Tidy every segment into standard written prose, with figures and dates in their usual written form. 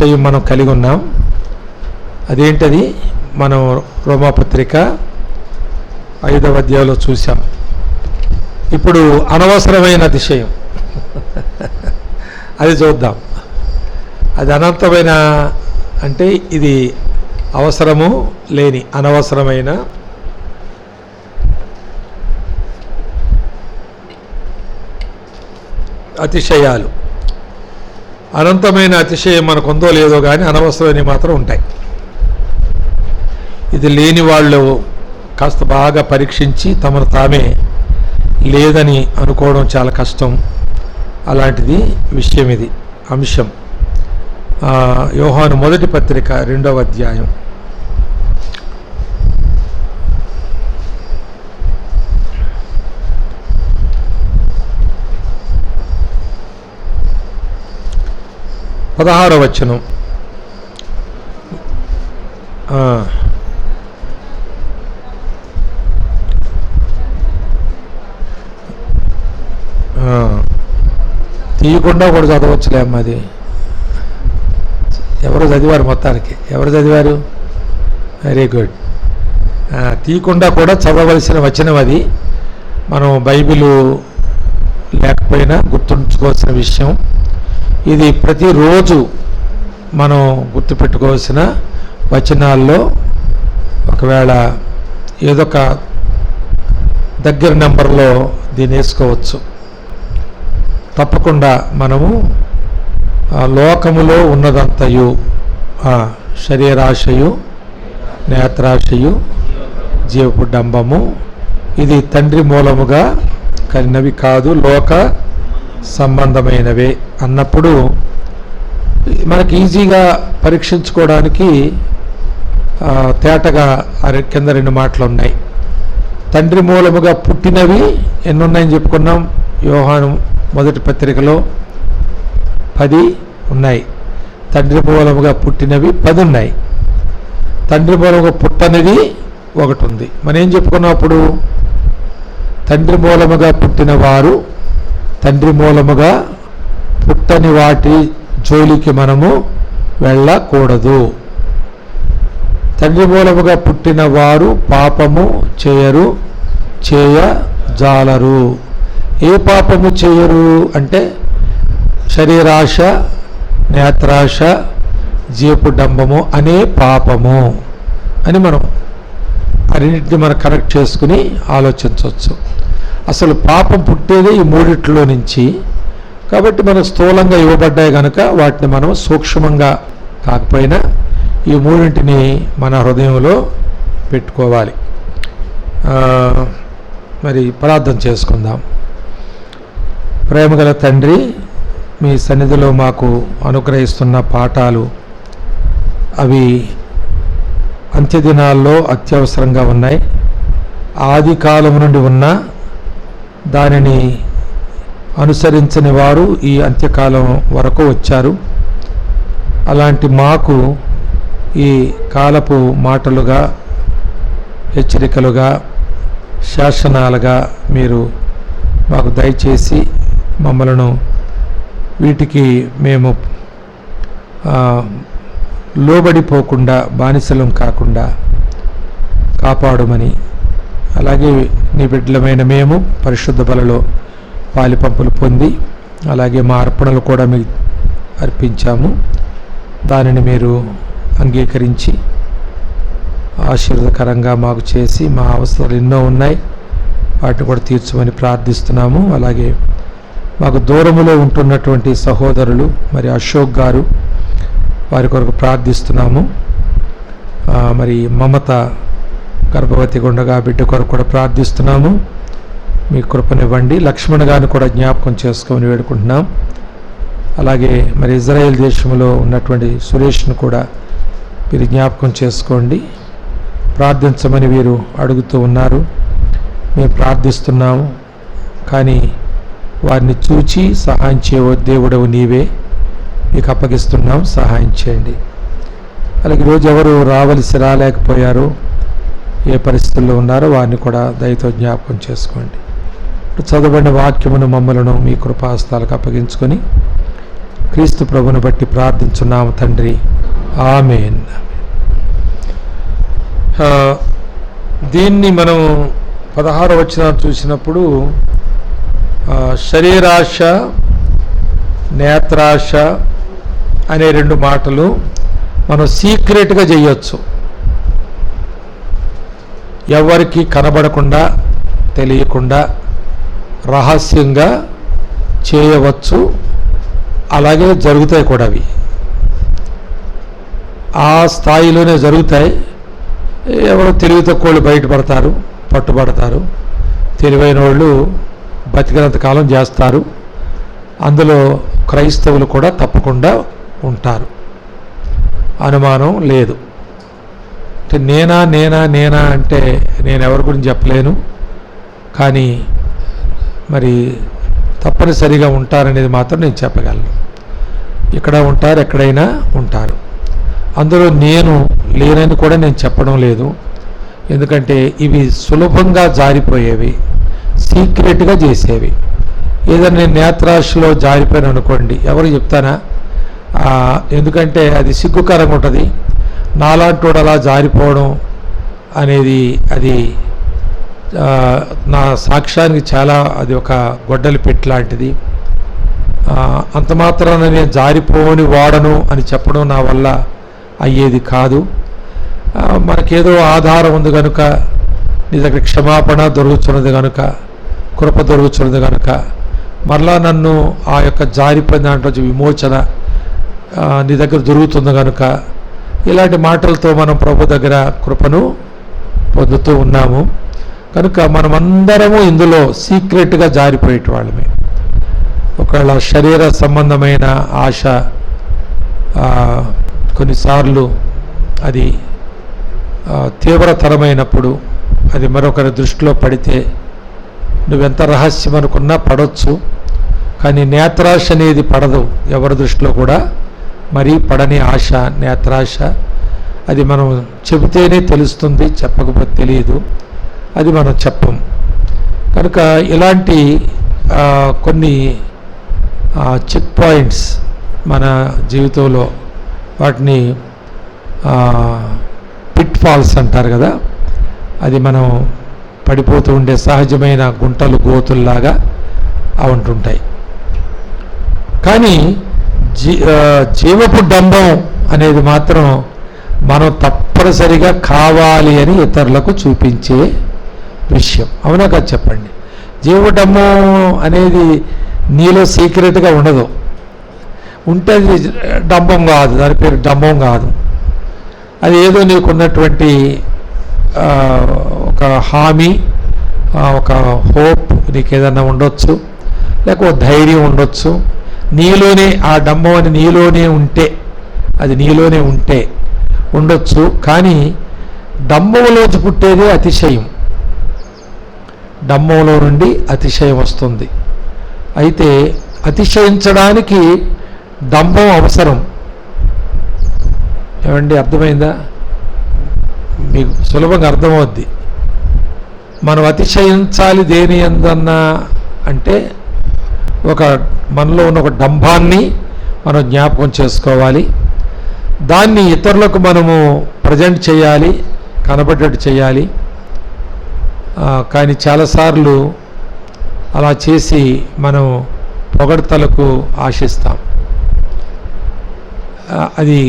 విషయం మనం కలిగి ఉన్నాం. అదేంటది? మనం రోమాపత్రిక 5వ అధ్యాయంలో చూసాం. ఇప్పుడు అనవసరమైన అతిశయం అది చూద్దాం. అది అనంతమైన అంటే ఇది అవసరము లేని అనవసరమైన అతిశయాలు. అనంతమైన అతిశయం మనకు ఉందో లేదో కానీ అనవసరమైనవి మాత్రం ఉంటాయి. ఇది లేని వాళ్ళు కాస్త బాగా పరీక్షించి తమను తామే లేదని అనుకోవడం చాలా కష్టం. అలాంటిది విషయం, ఇది అంశం. యోహాను మొదటి పత్రిక 2వ అధ్యాయం. పదహారవ వచనం. తీయకుండా కూడా చదవచ్చులే అమ్మ. అది ఎవరు చదివారు? మొత్తానికి ఎవరు చదివారు? Very good. తీయకుండా కూడా చదవలసిన వచనం అది. మనం బైబిల్ లేకపోయినా గుర్తుంచుకోవాల్సిన విషయం ఇది. ప్రతిరోజు మనం గుర్తుపెట్టుకోవాల్సిన వచనాల్లో ఒకవేళ ఏదొక దగ్గర నెంబర్లో దీన్ని వేసుకోవచ్చు. తప్పకుండా మనము లోకములో ఉన్నదంతయు, శరీరాశయు, నేత్రాశయు, జీవపు డంబము, ఇది తండ్రి మూలముగా కలిగినవి కాదు, లోక సంబంధమైనవే అన్నప్పుడు మనకి ఈజీగా పరీక్షించుకోవడానికి తేటగా కింద 2 మాటలు ఉన్నాయి. తండ్రి మూలముగా పుట్టినవి ఎన్ని ఉన్నాయని చెప్పుకున్నాం? యోహాను మొదటి పత్రికలో 10 ఉన్నాయి. తండ్రి మూలముగా పుట్టినవి 10 ఉన్నాయి. తండ్రి మూలముగా పుట్టనిది 1 ఉంది. మనం ఏం చెప్పుకున్నాం అప్పుడు? తండ్రి మూలముగా పుట్టిన వారు తండ్రి మూలముగా పుట్టని వాటి జోలికి మనము వెళ్ళకూడదు. తండ్రి మూలముగా పుట్టిన వారు పాపము చేయరు, చేయజాలరు. ఏ పాపము చేయరు అంటే శరీరాశ, నేత్రాశ, జీవపు డంబము అనే పాపము అని మనం అన్నింటిని మనం కరెక్ట్ చేసుకుని ఆలోచించవచ్చు. అసలు పాపం పుట్టేది ఈ 3 నుంచి. కాబట్టి మనం స్థూలంగా ఇవ్వబడ్డాయి కనుక వాటిని మనం సూక్ష్మంగా కాకపోయినా ఈ 3 మన హృదయంలో పెట్టుకోవాలి. మరి ప్రార్థన చేసుకుందాం. ప్రేమగల తండ్రి, మీ సన్నిధిలో మాకు అనుగ్రహిస్తున్న పాఠాలు అవి అంత్యదినాల్లో అత్యవసరంగా ఉన్నాయి. ఆది కాలం నుండి ఉన్న దానిని అనుసరించని వారు ఈ అంత్యకాలం వరకు వచ్చారు. అలాంటి మాకు ఈ కాలపు మాటలుగా, హెచ్చరికలుగా, శాసనాలుగా మీరు మాకు దయచేసి మమ్మలను వీటికి మేము లోబడిపోకుండా, బానిసలం కాకుండా కాపాడమని, అలాగే నీ బిడ్డలమైన మేము పరిశుద్ధ బలలో పాలిపంపులు పొంది అలాగే మా అర్పణలు కూడా మీకు అర్పించాము. దానిని మీరు అంగీకరించి ఆశీర్వదకరంగా మాకు చేసి, మా అవసరాలు ఎన్నో ఉన్నాయి వాటిని కూడా తీర్చమని ప్రార్థిస్తున్నాము. అలాగే మాకు దూరములో ఉంటున్నటువంటి సహోదరులు మరి అశోక్ గారు, వారి కొరకు ప్రార్థిస్తున్నాము. మరి మమత గర్భవతి గుండగా బిడ్డ కొరకు కూడా ప్రార్థిస్తున్నాము. మీ కృపనివ్వండి. లక్ష్మణ్ గారిని కూడా జ్ఞాపకం చేసుకోమని వేడుకుంటున్నాం. అలాగే మరి ఇజ్రాయెల్ దేశంలో ఉన్నటువంటి సురేష్ను కూడా మీరు జ్ఞాపకం చేసుకోండి, ప్రార్థించమని వీరు అడుగుతూ ఉన్నారు. మేము ప్రార్థిస్తున్నాము, కానీ వారిని చూచి సహాయం చేయవ దేవుడవు నీవే, మీకు అప్పగిస్తున్నాం, సహాయం చేయండి. అలాగే ఈరోజు ఎవరు రాలేకపోయారో, ఏ పరిస్థితుల్లో ఉన్నారో వారిని కూడా దయతో జ్ఞాపకం చేసుకోండి. చదవబడిన వాక్యమును మమ్మలను మీ కృపాహస్తాలకు అప్పగించుకొని క్రీస్తు ప్రభుని బట్టి ప్రార్థించున్నాము తండ్రి, ఆమేన్. దీన్ని మనం 16వ వచనం చూసినప్పుడు శరీరాశ, నేత్రాశ అనే 2 మాటలు మనం సీక్రెట్గా చేయొచ్చు, ఎవరికి కనబడకుండా తెలియకుండా రహస్యంగా చేయవచ్చు. అలాగే జరుగుతాయి కూడా, అవి ఆ స్థాయిలోనే జరుగుతాయి. ఎవరో తెలివి తక్కువ బయటపడతారు, పట్టుబడతారు. తెలివైన వాళ్ళు బతికినంత కాలం చేస్తారు. అందులో క్రైస్తవులు కూడా తప్పకుండా ఉంటారు, అనుమానం లేదు. అంటే నేనా అంటే నేను ఎవరి గురించి చెప్పలేను, కానీ మరి తప్పనిసరిగా ఉంటారనేది మాత్రం నేను చెప్పగలను. ఇక్కడ ఉంటారు, ఎక్కడైనా ఉంటారు. అందులో నేను లేనని కూడా నేను చెప్పడం లేదు, ఎందుకంటే ఇవి సులభంగా జారిపోయేవి, సీక్రెట్గా చేసేవి. ఏదైనా నేను నేత్రాశలో జారిపోయాను అనుకోండి, ఎవరు చెప్తానా? ఎందుకంటే అది సిగ్గుకరంగా ఉంటుంది. నాలాంటి వాడు అలా జారిపోవడం అనేది అది నా సాక్ష్యానికి చాలా అది ఒక గొడ్డలి పెట్టి లాంటిది. అంత మాత్రాన నేను జారిపోని వాడను అని చెప్పడం నా వల్ల అయ్యేది కాదు. మనకేదో ఆధారం ఉంది కనుక, నీ దగ్గర క్షమాపణ దొరుకుతున్నది కనుక, కృప దొరుకుతున్నది కనుక, మరలా నన్ను ఆ యొక్క జారిపోయిన దాంట్లో విమోచన నీ దగ్గర దొరుకుతుంది కనుక, ఇలాంటి మాటలతో మనం ప్రభు దగ్గర కృపను పొందుతూ ఉన్నాము. కనుక మనమందరము ఇందులో సీక్రెట్గా జారిపోయేట వాళ్ళమే. ఒకవేళ శరీర సంబంధమైన ఆశ కొన్నిసార్లు అది తీవ్రతరమైనప్పుడు, అది మరొకరి దృష్టిలో పడితే నువ్వెంత రహస్యం అనుకున్నా పడవచ్చు. కానీ నేత్రాశ అనేది పడదు ఎవరి దృష్టిలో కూడా. మరీ పడని ఆశ నేత్రాశ. అది మనం చెబితేనే తెలుస్తుంది, చెప్పకపోతే తెలియదు. అది మనం చెప్పం. కనుక ఇలాంటి కొన్ని చెక్ పాయింట్స్ మన జీవితంలో, వాటిని పిట్ ఫాల్స్ అంటారు కదా, అది మనం పడిపోతూ ఉండే సహజమైన గుంటలు గోతుల్లాగా అవి ఉంటుంటాయి. కానీ జీవపు డంబం అనేది మాత్రం మనం తప్పనిసరిగా కావాలి అని ఇతరులకు చూపించే విషయం. అవునా కాదు చెప్పండి? జీవపు డంబం అనేది నీలో సీక్రెట్గా ఉండదు. ఉంటే అది డంబం కాదు, దాని పేరు డంబం కాదు. అది ఏదో నీకున్నటువంటి ఒక హామీ, ఒక హోప్ నీకు ఏదన్నా ఉండొచ్చు, లేకపోతే ధైర్యం ఉండొచ్చు. నీలోనే ఆ డంబం అని నీలోనే ఉంటే, అది నీలోనే ఉంటే ఉండొచ్చు. కానీ డంబంలోంచి పుట్టేదే అతిశయం. డంబంలో నుండి అతిశయం వస్తుంది. అయితే అతిశయించడానికి డంబం అవసరం. ఏమండి, అర్థమైందా? మీకు సులభంగా అర్థమవుద్ది. మనం అతిశయించాలి దేని ఎందన్నా అంటే, ఒక మనలో ఉన్న ఒక డంబాన్ని మనం జ్ఞాపకం చేసుకోవాలి. దాన్ని ఇతరులకు మనము ప్రజెంట్ చేయాలి, కనబడేట్టు చేయాలి. కానీ చాలాసార్లు అలా చేసి మనం పొగడ్తలకు ఆశిస్తాం. అది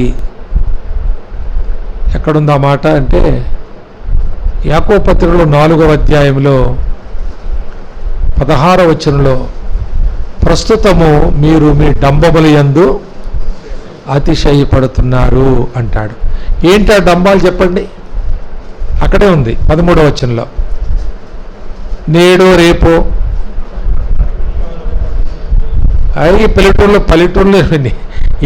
ఎక్కడుందా మాట అంటే, యాకోబు పత్రికలో 4వ అధ్యాయంలో 16వ వచనంలో, ప్రస్తుతము మీరు మీ డంబముల యందు అతిశయపడుతున్నారు అంటాడు. ఏంటి ఆ డంబాలు చెప్పండి? అక్కడే ఉంది 13వ వచనంలో. నేడో రేపో ఈ పల్లెటూరులో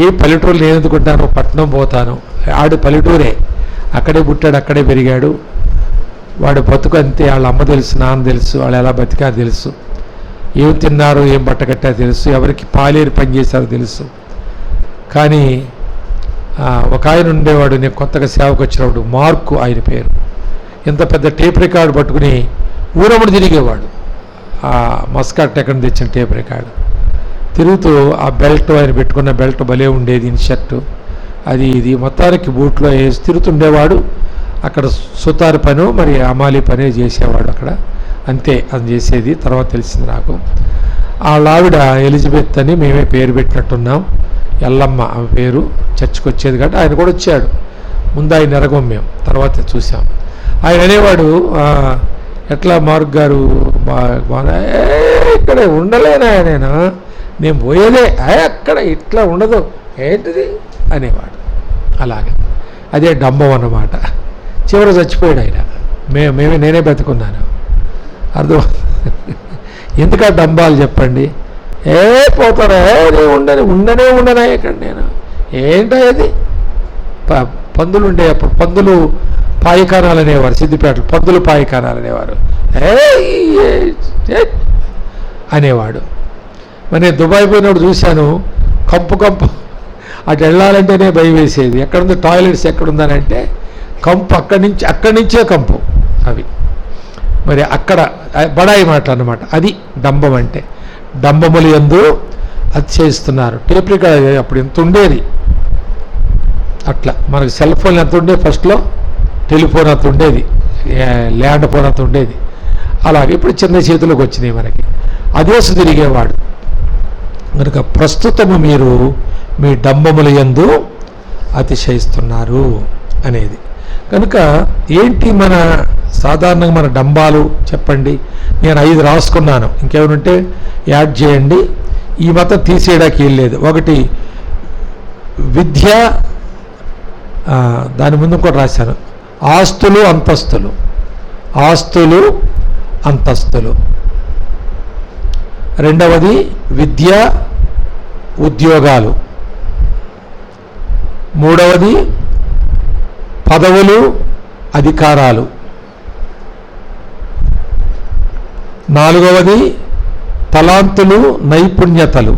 ఏ పల్లెటూరులో నేను ఎందుకుంటాను, పట్టణం పోతాను. ఆడు పల్లెటూరే, అక్కడే పుట్టాడు, అక్కడే పెరిగాడు. వాడు బతుకు అంతే. వాళ్ళ అమ్మ తెలుసు, నాన్న తెలుసు, వాళ్ళు ఎలా బతికారు తెలుసు, ఏం తిన్నారో ఏం బట్ట కట్టారో తెలుసు, ఎవరికి పాలేరు పని చేశారో తెలుసు. కానీ ఒక ఆయన ఉండేవాడు, నేను కొత్తగా సేవకు వచ్చినప్పుడు, మార్కు ఆయన పేరు. ఇంత పెద్ద టేప్ రికార్డు పట్టుకుని ఊరముడు తిరిగేవాడు. ఆ మస్కాట్ ఎక్కడ తెచ్చిన టేప్ రికార్డు తిరుగుతూ ఆ బెల్ట్, ఆయన పెట్టుకున్న బెల్ట్ భలే ఉండేది, ఇన్షర్టు అది ఇది మొత్తానికి బూట్లో వేసి తిరుగుతుండేవాడు. అక్కడ సుతారు పను మరి అమాలి పనే చేసేవాడు అక్కడ, అంతే అది చేసేది. తర్వాత తెలిసింది నాకు. ఆవిడ ఎలిజబెత్ అని మేమే పేరు పెట్టినట్టున్నాం, ఎల్లమ్మ ఆమె పేరు. చర్చికి వచ్చేది కాబట్టి ఆయన కూడా వచ్చాడు. ముందు ఆయన ఎరగం మేము, తర్వాత చూసాం. ఆయన అనేవాడు, ఎట్లా మార్క్ గారు ఇక్కడ ఉండలేనా నేను పోయేదే అక్కడ ఇట్లా ఉండదు ఏంటిది అనేవాడు. అలాగే అదే డంబం అన్నమాట. చివరి చచ్చిపోయాడు ఆయన. నేనే బతుకున్నాను. అర్థం ఎందుకు ఆ డంబాలు చెప్పండి? పోతారా ఉండనే ఇక్కడ నేను ఏంటో అది పందులు ఉండే అప్పుడు పందులు పాయికానాలు అనేవారు, సిద్దిపేటలో పందులు పాయికానాలు అనేవారు. అనేవాడు. మరి నేను దుబాయ్ పోయినప్పుడు చూశాను, కంపు అటు వెళ్ళాలంటేనే భయం వేసేది. ఎక్కడుంది టాయిలెట్స్ ఎక్కడుందనంటే కంపు అక్కడి నుంచే కంపు అవి. మరి అక్కడ బడాయి మాట అన్నమాట. అది డంబం అంటే. డంబములు యందు అతిశయిస్తున్నారు. టేప్ రికార్డర్ అప్పుడు ఎంత ఉండేది, అట్లా మనకు సెల్ ఫోన్ ఎంత ఉండేది ఫస్ట్లో, టెలిఫోన్ అంత ఉండేది, ల్యాండ్ ఫోన్ అంత ఉండేది. అలాగే ఇప్పుడు చిన్న చేతులకు వచ్చినాయి మనకి. అదేసు తిరిగేవాడు. కనుక ప్రస్తుతము మీరు మీ డంబముల యందు అతిశయిస్తున్నారు అనేది. కనుక ఏంటి మన సాధారణంగా మన డంబాలు చెప్పండి? నేను 5 రాసుకున్నాను, ఇంకేమైనా యాడ్ చేయండి. ఈ మతం తీసేయడానికి ఏం లేదు. ఒకటి విద్య, దాని ముందు కూడా రాశాను, ఆస్తులు అంతస్తులు. రెండవది విద్య ఉద్యోగాలు. మూడవది పదవులు అధికారాలు. నాలుగవది తలాంతులు నైపుణ్యతలు.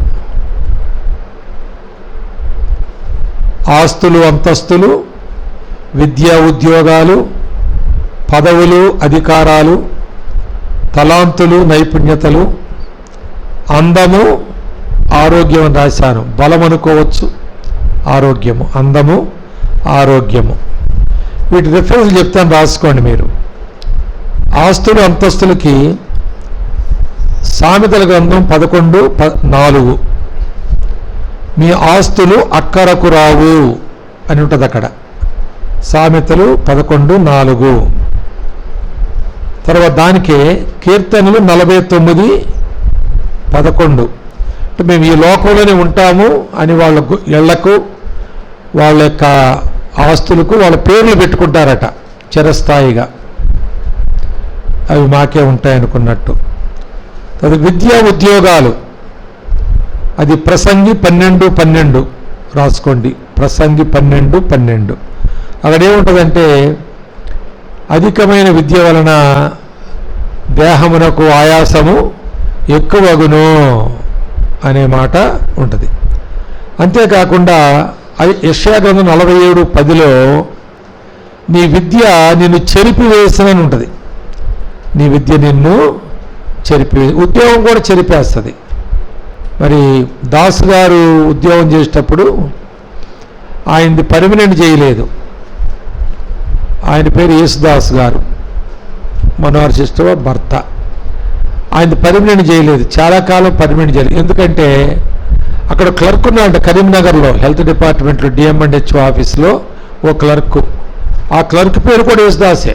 ఆస్తులు అంతస్తులు, విద్యా ఉద్యోగాలు, పదవులు అధికారాలు, తలాంతులు నైపుణ్యతలు, అందము ఆరోగ్యం అని రాశాను. బలం అనుకోవచ్చు, ఆరోగ్యము, అందము ఆరోగ్యము. వీటి రిఫరెన్స్ చెప్తాను, రాసుకోండి మీరు. ఆస్తులు అంతస్తులకి సామెతల గ్రంథం 11:4 మీ ఆస్తులు అక్కరకు రావు అని ఉంటుంది అక్కడ. సామెతలు 11:4. తర్వాత దానికే కీర్తనలు 49:11. అంటే మేము ఈ లోకంలోనే ఉంటాము అని వాళ్ళ ఇళ్లకు వాళ్ళ యొక్క ఆస్తులకు వాళ్ళ పేర్లు పెట్టుకుంటారట చిరస్థాయిగా, అవి మాకే ఉంటాయనుకున్నట్టు. అది విద్యా ఉద్యోగాలు, అది ప్రసంగి 12:12 రాసుకోండి. ప్రసంగి 12:12. అక్కడేముంటుందంటే అధికమైన విద్య వలన దేహమునకు ఆయాసము ఎక్కువగును అనే మాట ఉంటుంది. అంతేకాకుండా యెషయా గ్రంథం 47:10 నీ విద్య నిన్ను చెరిపివేసినని ఉంటుంది. నీ విద్య నిన్ను ఉద్యోగం కూడా చెరిపేస్తుంది. మరి దాసు గారు ఉద్యోగం చేసేటప్పుడు ఆయనది పర్మనెంట్ చేయలేదు. ఆయన పేరు యేసుదాస్ గారు, మనోహర్ సిస్టర్ భర్త. ఆయనది పర్మనెంట్ చేయలేదు, చాలా కాలం పర్మనెంట్ చేయలేదు. ఎందుకంటే అక్కడ క్లర్క్ ఉన్నాడంట కరీంనగర్లో, హెల్త్ డిపార్ట్మెంట్లో డిఎంఎండ్హెచ్ఓ ఆఫీస్లో ఓ క్లర్క్. ఆ క్లర్క్ పేరు కూడా యేసుదాసే.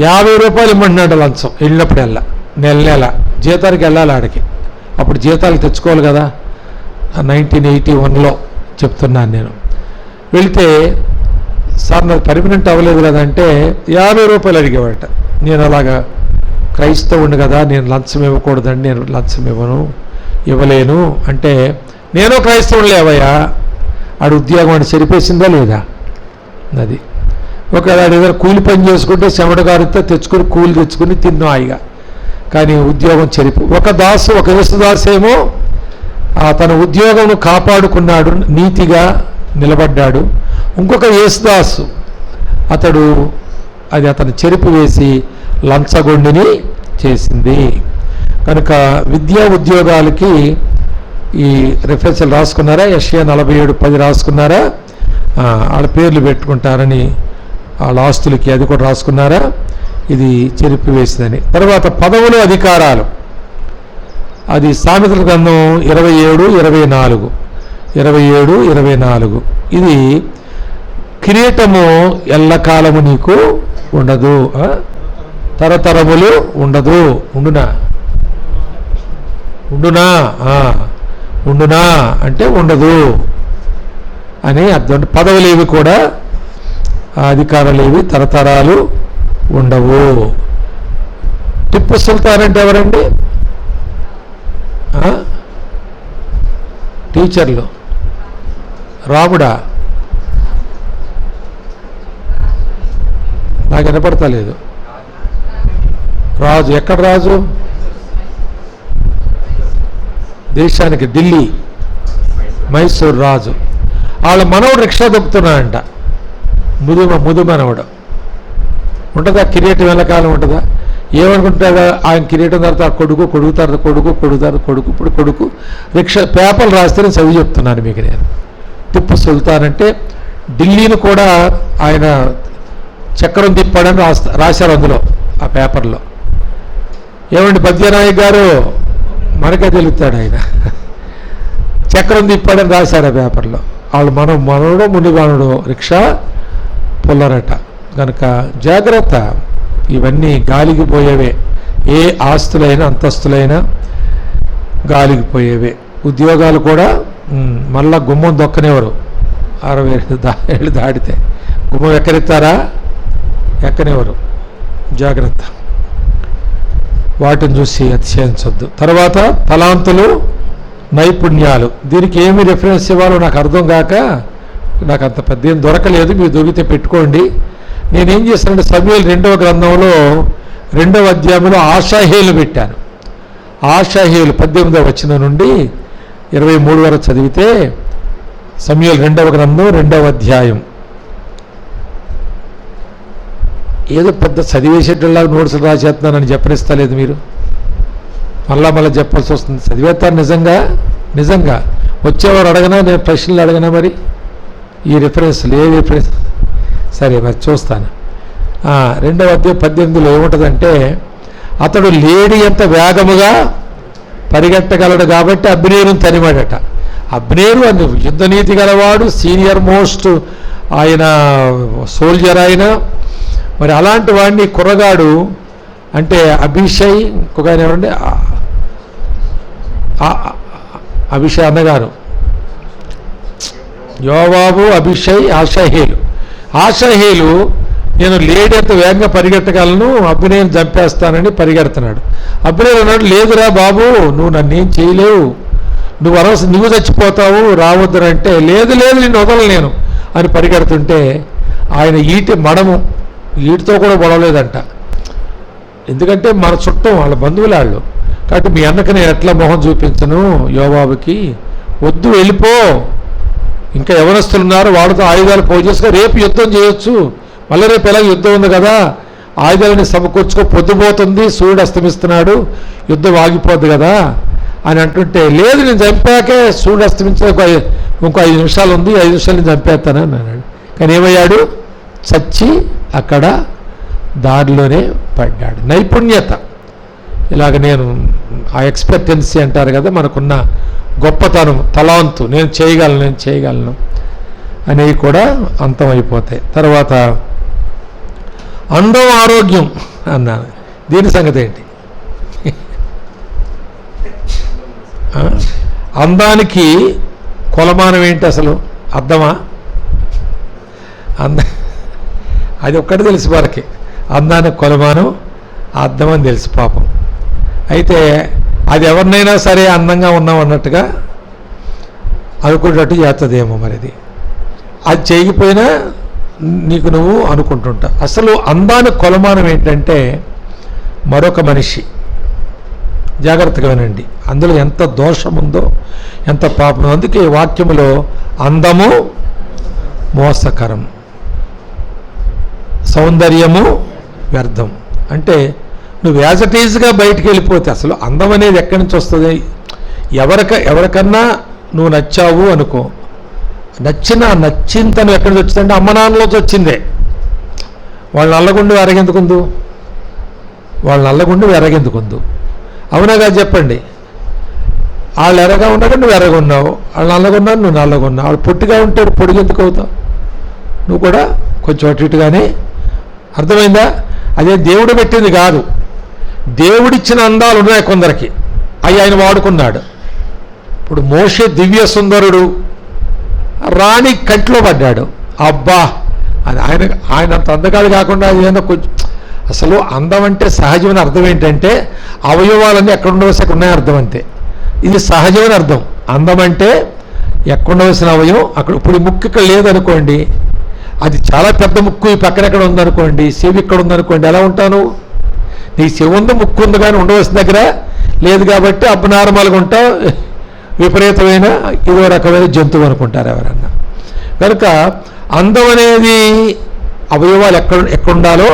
50 రూపాయలు ఇమ్మంటున్నాడు లంచం వెళ్ళినప్పుడల్లా, నెల జీతానికి వెళ్ళాలి ఆడికి. అప్పుడు జీతాలు తెచ్చుకోవాలి కదా, 1981లో చెప్తున్నాను నేను. వెళితే సార్ నాకు పర్మనెంట్ అవ్వలేదు కదా అంటే 50 రూపాయలు అడిగేవాడట. నేను అలాగా క్రైస్తవుని కదా, నేను లంచం ఇవ్వకూడదండి, నేను లంచం ఇవ్వలేను అంటే, నేను క్రైస్తవుని లేవయ్యా, ఆడు ఉద్యోగం అని సరిపేసిందా లేదా? అది ఒకవేళ ఏదైనా కూలి పని చేసుకుంటే చెమటగారితో తెచ్చుకొని కూలి తెచ్చుకుని తిన్నాం హాయిగా. కానీ ఉద్యోగం చెరిపి ఒక యేసుదాసు ఏమో తన ఉద్యోగం కాపాడుకున్నాడు, నీతిగా నిలబడ్డాడు. ఇంకొక యేసుదాసు అతను చెరిపి వేసి లంచగొండిని చేసింది. కనుక విద్యా ఉద్యోగాలకి ఈ రెఫరెన్స్లు రాసుకున్నారా? యెషయా 47:10 రాసుకున్నారా? వాళ్ళ పేర్లు పెట్టుకుంటారని వాళ్ళ ఆస్తులకి అది కూడా రాసుకున్నారా? ఇది చెరిపివేసిందని. తర్వాత పదవులు, అధికారాలు, అది సామెతల గ్రంథం 27:24 ఇది కిరీటము ఎల్లకాలము నీకు ఉండదు, తరతరములు ఉండదు. ఉండునా అంటే ఉండదు అని అర్థం. పదవులేవి కూడా, అధికారాలేవి తరతరాలు ఉండవు. టిప్పు సుల్తాన్ అంటే ఎవరండి? టీచర్లు. రాముడా? నాకు వినపడతలేదు. రాజు. ఎక్కడ రాజు? దేశానికి ఢిల్లీ, మైసూర్ రాజు. వాళ్ళ మనవడు రిక్షా దొక్కుతున్నాడంట. ముదు మనవడు. ఉంటుందా కిరీటం వెనకాలం? ఉంటుందా? ఏమనుకుంటారా? ఆయన కిరీటం తర్వాత కొడుకు ఇప్పుడు కొడుకు రిక్షా. పేపర్లు రాస్తేనే చదివి చెప్తున్నాను మీకు నేను. టిప్పు సుల్తాన్ అంటే ఢిల్లీని కూడా ఆయన చక్రం తిప్పాడని రాశారు అందులో, ఆ పేపర్లో. ఏమండి పద్యనాయక్ గారు, మనకే తెలుస్తాడు ఆయన. చక్రం తిప్పాడని రాశారు ఆ పేపర్లో. వాళ్ళు మనవడో మునిగానుడో రిక్షా పుల్లరట. కనుక జాగ్రత్త, ఇవన్నీ గాలికి పోయేవే. ఏ ఆస్తులైనా అంతస్తులైనా గాలికి పోయేవే. ఉద్యోగాలు కూడా మళ్ళా గుమ్మం దొక్కనేవారు. 60 ఏళ్ళు దాటితే గుమ్మం ఎక్కరిస్తారా? ఎక్కనేవారు. జాగ్రత్త, వాటిని చూసి అతిశయించొద్దు. తర్వాత తలాంతులు, నైపుణ్యాలు. దీనికి ఏమి రెఫరెన్స్ ఇవ్వాలో నాకు అర్థం కాక నాకు అంత పెద్ద ఏం దొరకలేదు. మీరు దొరికితే పెట్టుకోండి. నేనేం చేశానంటే సమూయేలు 2వ గ్రంథంలో 2వ అధ్యాయంలో ఆషాహేలు పెట్టాను. ఆషాహేలు 18వ వచనం నుండి 23 వరకు చదివితే సమూయేలు 2వ గ్రంథం 2వ అధ్యాయం. ఏదో పెద్ద చదివేసేటలాగా నోట్సులు రాసేస్తున్నానని చెప్పనిస్తలేదు మీరు. మళ్ళా చెప్పాల్సి వస్తుంది. చదివేస్తాను నిజంగా వచ్చేవారు అడగనా? నేను ప్రశ్నలు అడగనా? మరి ఈ రిఫరెన్స్లు ఏ రిఫరెన్స్? సరే మరి చూస్తాను. 2వ అధ్యాయం 18లో ఏముంటుందంటే, అతడు లేడీ ఎంత వేగముగా పరిగెట్టగలడు కాబట్టి అబ్నేరుని తరిమాడట. అబ్నేరు అని యుద్ధనీతి గలవాడు, సీనియర్ మోస్ట్ ఆయన సోల్జర్ ఆయన. మరి అలాంటి వాడిని కుర్రగాడు అంటే అభిషై, ఇంకొక ఆయన ఎవరండి, అభిషై అన్నగారు, యోవాబు, అభిషై, ఆషాహేలు నేను లేడీ అంత వేగంగా పరిగెట్టగలను, అబ్నేరుని చంపేస్తానని పరిగెడుతున్నాడు. అబ్నేరు అన్నాడు, లేదురా బాబు, నువ్వు నన్నేం చేయలేవు, నువ్వు చచ్చిపోతావు, రావద్దునంటే లేదు నిన్ను వదలను నేను అని పరిగెడుతుంటే ఆయన ఈటితో కూడా గొడవలేదంట. ఎందుకంటే మన చుట్టం, వాళ్ళ బంధువులు వాళ్ళు. కాబట్టి మీ అన్నకి నేను ఎట్లా మొహం చూపించను యోవాబుకి, వద్దు వెళ్ళిపో, ఇంకా యవనస్తులు ఉన్నారు, వాళ్ళతో ఆయుధాలు పోగు చేసుకొని రేపు యుద్ధం చేయొచ్చు, మళ్ళీ రేపు ఎలాగ యుద్ధం ఉంది కదా, ఆయుధాలని సమకూర్చుకో, పొద్దుపోతుంది, సూర్యుడు అస్తమిస్తున్నాడు, యుద్ధం ఆగిపోద్ది కదా అని అంటుంటే, లేదు నేను చంపాకే సూర్యుడు అస్తమించే ఇంకో 5 నిమిషాలు ఉంది, 5 నిమిషాలు నేను చంపేస్తానని అన్నాడు. కానీ ఏమయ్యాడు? చచ్చి అక్కడ దారిలోనే పడ్డాడు. నైపుణ్యత, ఇలాగ నేను ఆ ఎక్స్పెక్టెన్సీ అంటారు కదా, మనకున్న గొప్పతనం, తలాంతు, నేను చేయగలను అనేవి కూడా అంతమైపోతాయి. తర్వాత అందం, ఆరోగ్యం అన్నాను. దీని సంగతి ఏంటి? అందానికి కొలమానం ఏంటి అసలు? అద్దమా? అది ఒక్కటి తెలుసు వారికి. అందానికి కొలమానం అద్దం అని తెలుసు పాపం. అయితే అది ఎవరినైనా సరే అందంగా ఉన్నాం అన్నట్టుగా అనుకున్నట్టు చేస్తుందేమో మరి. అది చేయకపోయినా నీకు నువ్వు అనుకుంటుంటా. అసలు అందానికి కొలమానం ఏంటంటే మరొక మనిషి. జాగ్రత్తగా వినండి, అందులో ఎంత దోషం ఉందో, ఎంత పాపం. అందుకే వాక్యములో అందము మోసకరం, సౌందర్యము వ్యర్థం. అంటే నువ్వు యాజ్ ఇట్ ఈజ్గా బయటికి వెళ్ళిపోతే అసలు అందం అనేది ఎక్కడి నుంచి వస్తుంది? ఎవరికన్నా నువ్వు నచ్చావు అనుకో, నచ్చింతను ఎక్కడి నుంచి వచ్చిందంటే అమ్మ నాన్నలోకి వచ్చిందే. వాళ్ళు నల్లగుండు ఎరగెందుకుందు? అవునాగా చెప్పండి. వాళ్ళు ఎర్రగా ఉన్నాక నువ్వు ఎర్రగా ఉన్నావు, వాళ్ళు నల్లగా ఉన్నారు నువ్వు నల్లగా ఉన్నావు. వాళ్ళు పొట్టిగా ఉంటే పొడిగెందుకు అవుతావు? నువ్వు కూడా కొంచెం అటు ఇటుగానే. అర్థమైందా? అదే దేవుడు పెట్టింది కాదు. దేవుడిచ్చిన అందాలు ఉన్నాయి కొందరికి, అవి ఆయన వాడుకున్నాడు. ఇప్పుడు మోషే దివ్య సుందరుడు, రాణి కంట్లో పడ్డాడు. అబ్బా, అది ఆయన అంత అందగాడు కాకుండా ఏదైనా కొంచెం. అసలు అందం అంటే సహజమైన అర్థం ఏంటంటే అవయవాలన్నీ ఎక్కడ ఉండవలసి అక్కడ ఉన్నాయి అర్థం అంతే. ఇది సహజమైన అర్థం. అందం అంటే ఎక్కడ ఉండవలసిన అవయవం అక్కడ. ఇప్పుడు ఈ ముక్కు ఇక్కడ లేదనుకోండి, అది చాలా పెద్ద ముక్కు ఈ పక్కనెక్కడ ఉందనుకోండి, చెవి ఇక్కడ ఉందనుకోండి, ఎలా ఉంటాను? నీ చెవి ఉంది, ముక్కు ఉంది, కానీ ఉండవలసిన దగ్గర లేదు కాబట్టి అబ్నార్మల్గా ఉంటావు, విపరీతమైన ఇదో రకమైన జంతువు అనుకుంటారు ఎవరన్నా. కనుక అందం అనేది అవయవాలు ఎక్కడుండాలో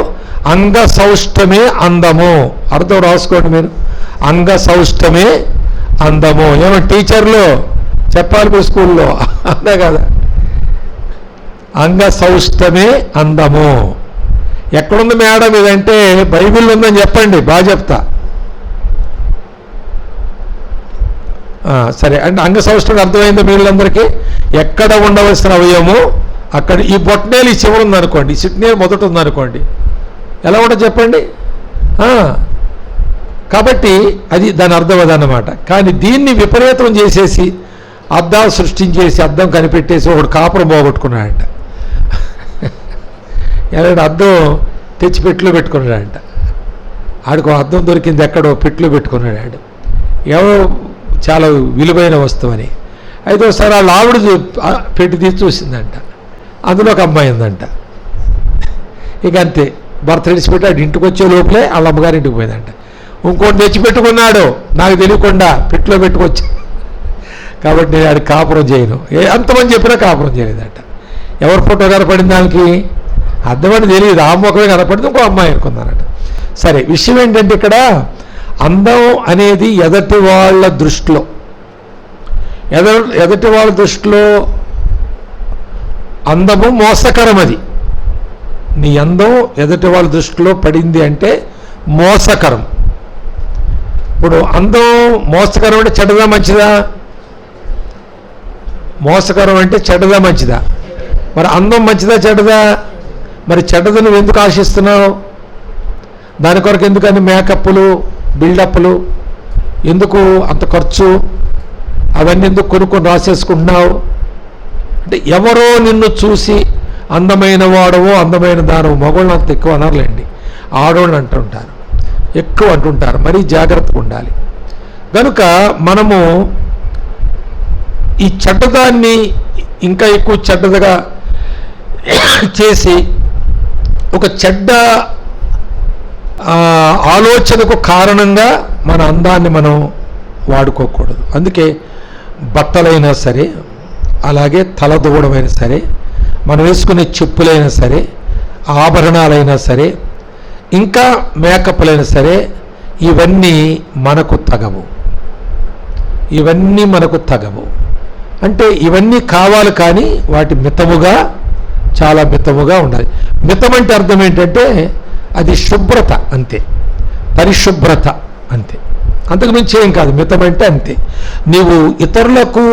అంగ సౌష్ఠమే అందము. అర్థం రాసుకోండి మీరు. అంగ సౌష్ఠమే అందము. ఏమో టీచర్లు చెప్పాలి మీరు స్కూల్లో, అదే కదా. అంగ సౌష్ఠమే అందము. ఎక్కడుంది మేడం ఇదంటే బైబిల్ ఉందని చెప్పండి, బాగా చెప్తా. సరే అంటే అంగ సౌష్ఠం అర్థమైంది వీళ్ళందరికీ. ఎక్కడ ఉండవలసిన అవయవము అక్కడ. ఈ బొట్టనేలు ఈ చివరి ఉందనుకోండి, ఈ సిట్నేలు మొదట ఉందనుకోండి, ఎలా ఉంటుంది చెప్పండి? కాబట్టి అది దాని అర్థం అదన్నమాట. కానీ దీన్ని విపరీతం చేసేసి అద్దాలు సృష్టించేసి అద్దం కనిపెట్టేసి ఒకడు కాపురం పోగొట్టుకున్నాడంట. ఎలాంటి అద్దం తెచ్చి పెట్టులో పెట్టుకున్నాడంట. ఆడికి అద్దం దొరికింది ఎక్కడో పెట్టులో పెట్టుకున్నాడు. ఎవరో చాలా విలువైన వస్తువు అని. అయితే ఒకసారి వాళ్ళ ఆవిడ పెట్టి తీసి చూసిందంట, అందులో ఒక అమ్మాయి ఉందంట. ఇక అంతే, భర్త విడిచిపెట్టి ఆడు ఇంటికి వచ్చే లోపలే వాళ్ళ అమ్మగారి ఇంటికి పోయిందంట. ఇంకోటి తెచ్చిపెట్టుకున్నాడు, నాకు తెలియకుండా పెట్టులో పెట్టుకొచ్చి. కాబట్టి నేను ఆడికి కాపురం చేయను. ఎంతమంది చెప్పినా కాపురం చేయలేదంట. ఎవరి ఫోటో కనపడింది దానికి? అర్థమని తెలియదు, ఆ ముఖమే కనపడింది, ఇంకో అమ్మాయి అనుకున్నానట. సరే, విషయం ఏంటంటే ఇక్కడ అందం అనేది ఎదటి వాళ్ళ దృష్టిలో అందము మోసకరం. అది నీ అందం ఎదటి వాళ్ళ దృష్టిలో పడింది అంటే మోసకరం. ఇప్పుడు అందం మోసకరం అంటే చెడ్డదా మంచిదా? మోసకరం అంటే చెడ్డదా మంచిదా? మరి అందం మంచిదా చెడ్డదా? మరి చెడ్డది నువ్వు ఎందుకు ఆశిస్తున్నావు? దాని కొరకు ఎందుకని మేకప్లు, బిల్డప్లు, ఎందుకు అంత ఖర్చు, అవన్నీ ఎందుకు కొనుక్కొని రాసేసుకుంటున్నావు? అంటే ఎవరో నిన్ను చూసి అందమైన వాడవో అందమైన దానవో. మగవాళ్ళు అంత ఎక్కువ అనర్లేండి, ఆడవాళ్ళు అంటుంటారు, ఎక్కువ అంటుంటారు. మరీ జాగ్రత్తగా ఉండాలి. కనుక మనము ఈ చెడ్డదాన్ని ఇంకా ఎక్కువ చెడ్డదిగా చేసి ఒక చెడ్డ ఆలోచనకు కారణంగా మన అందాన్ని మనం వాడుకోకూడదు. అందుకే బట్టలైనా సరే, అలాగే తలదూడమైనా సరే, మనం వేసుకునే చెప్పులైనా సరే, ఆభరణాలైనా సరే, ఇంకా మేకప్లైనా సరే, ఇవన్నీ మనకు తగవు. అంటే ఇవన్నీ కావాలి, కానీ వాటి మితముగా, చాలా మితముగా ఉండాలి. మితం అంటే అర్థం ఏంటంటే అది శుభ్రత అంతే, పరిశుభ్రత అంతే, అంతకుమించి ఏం కాదు. మితం అంటే అంతే. నీవు ఇతరులకు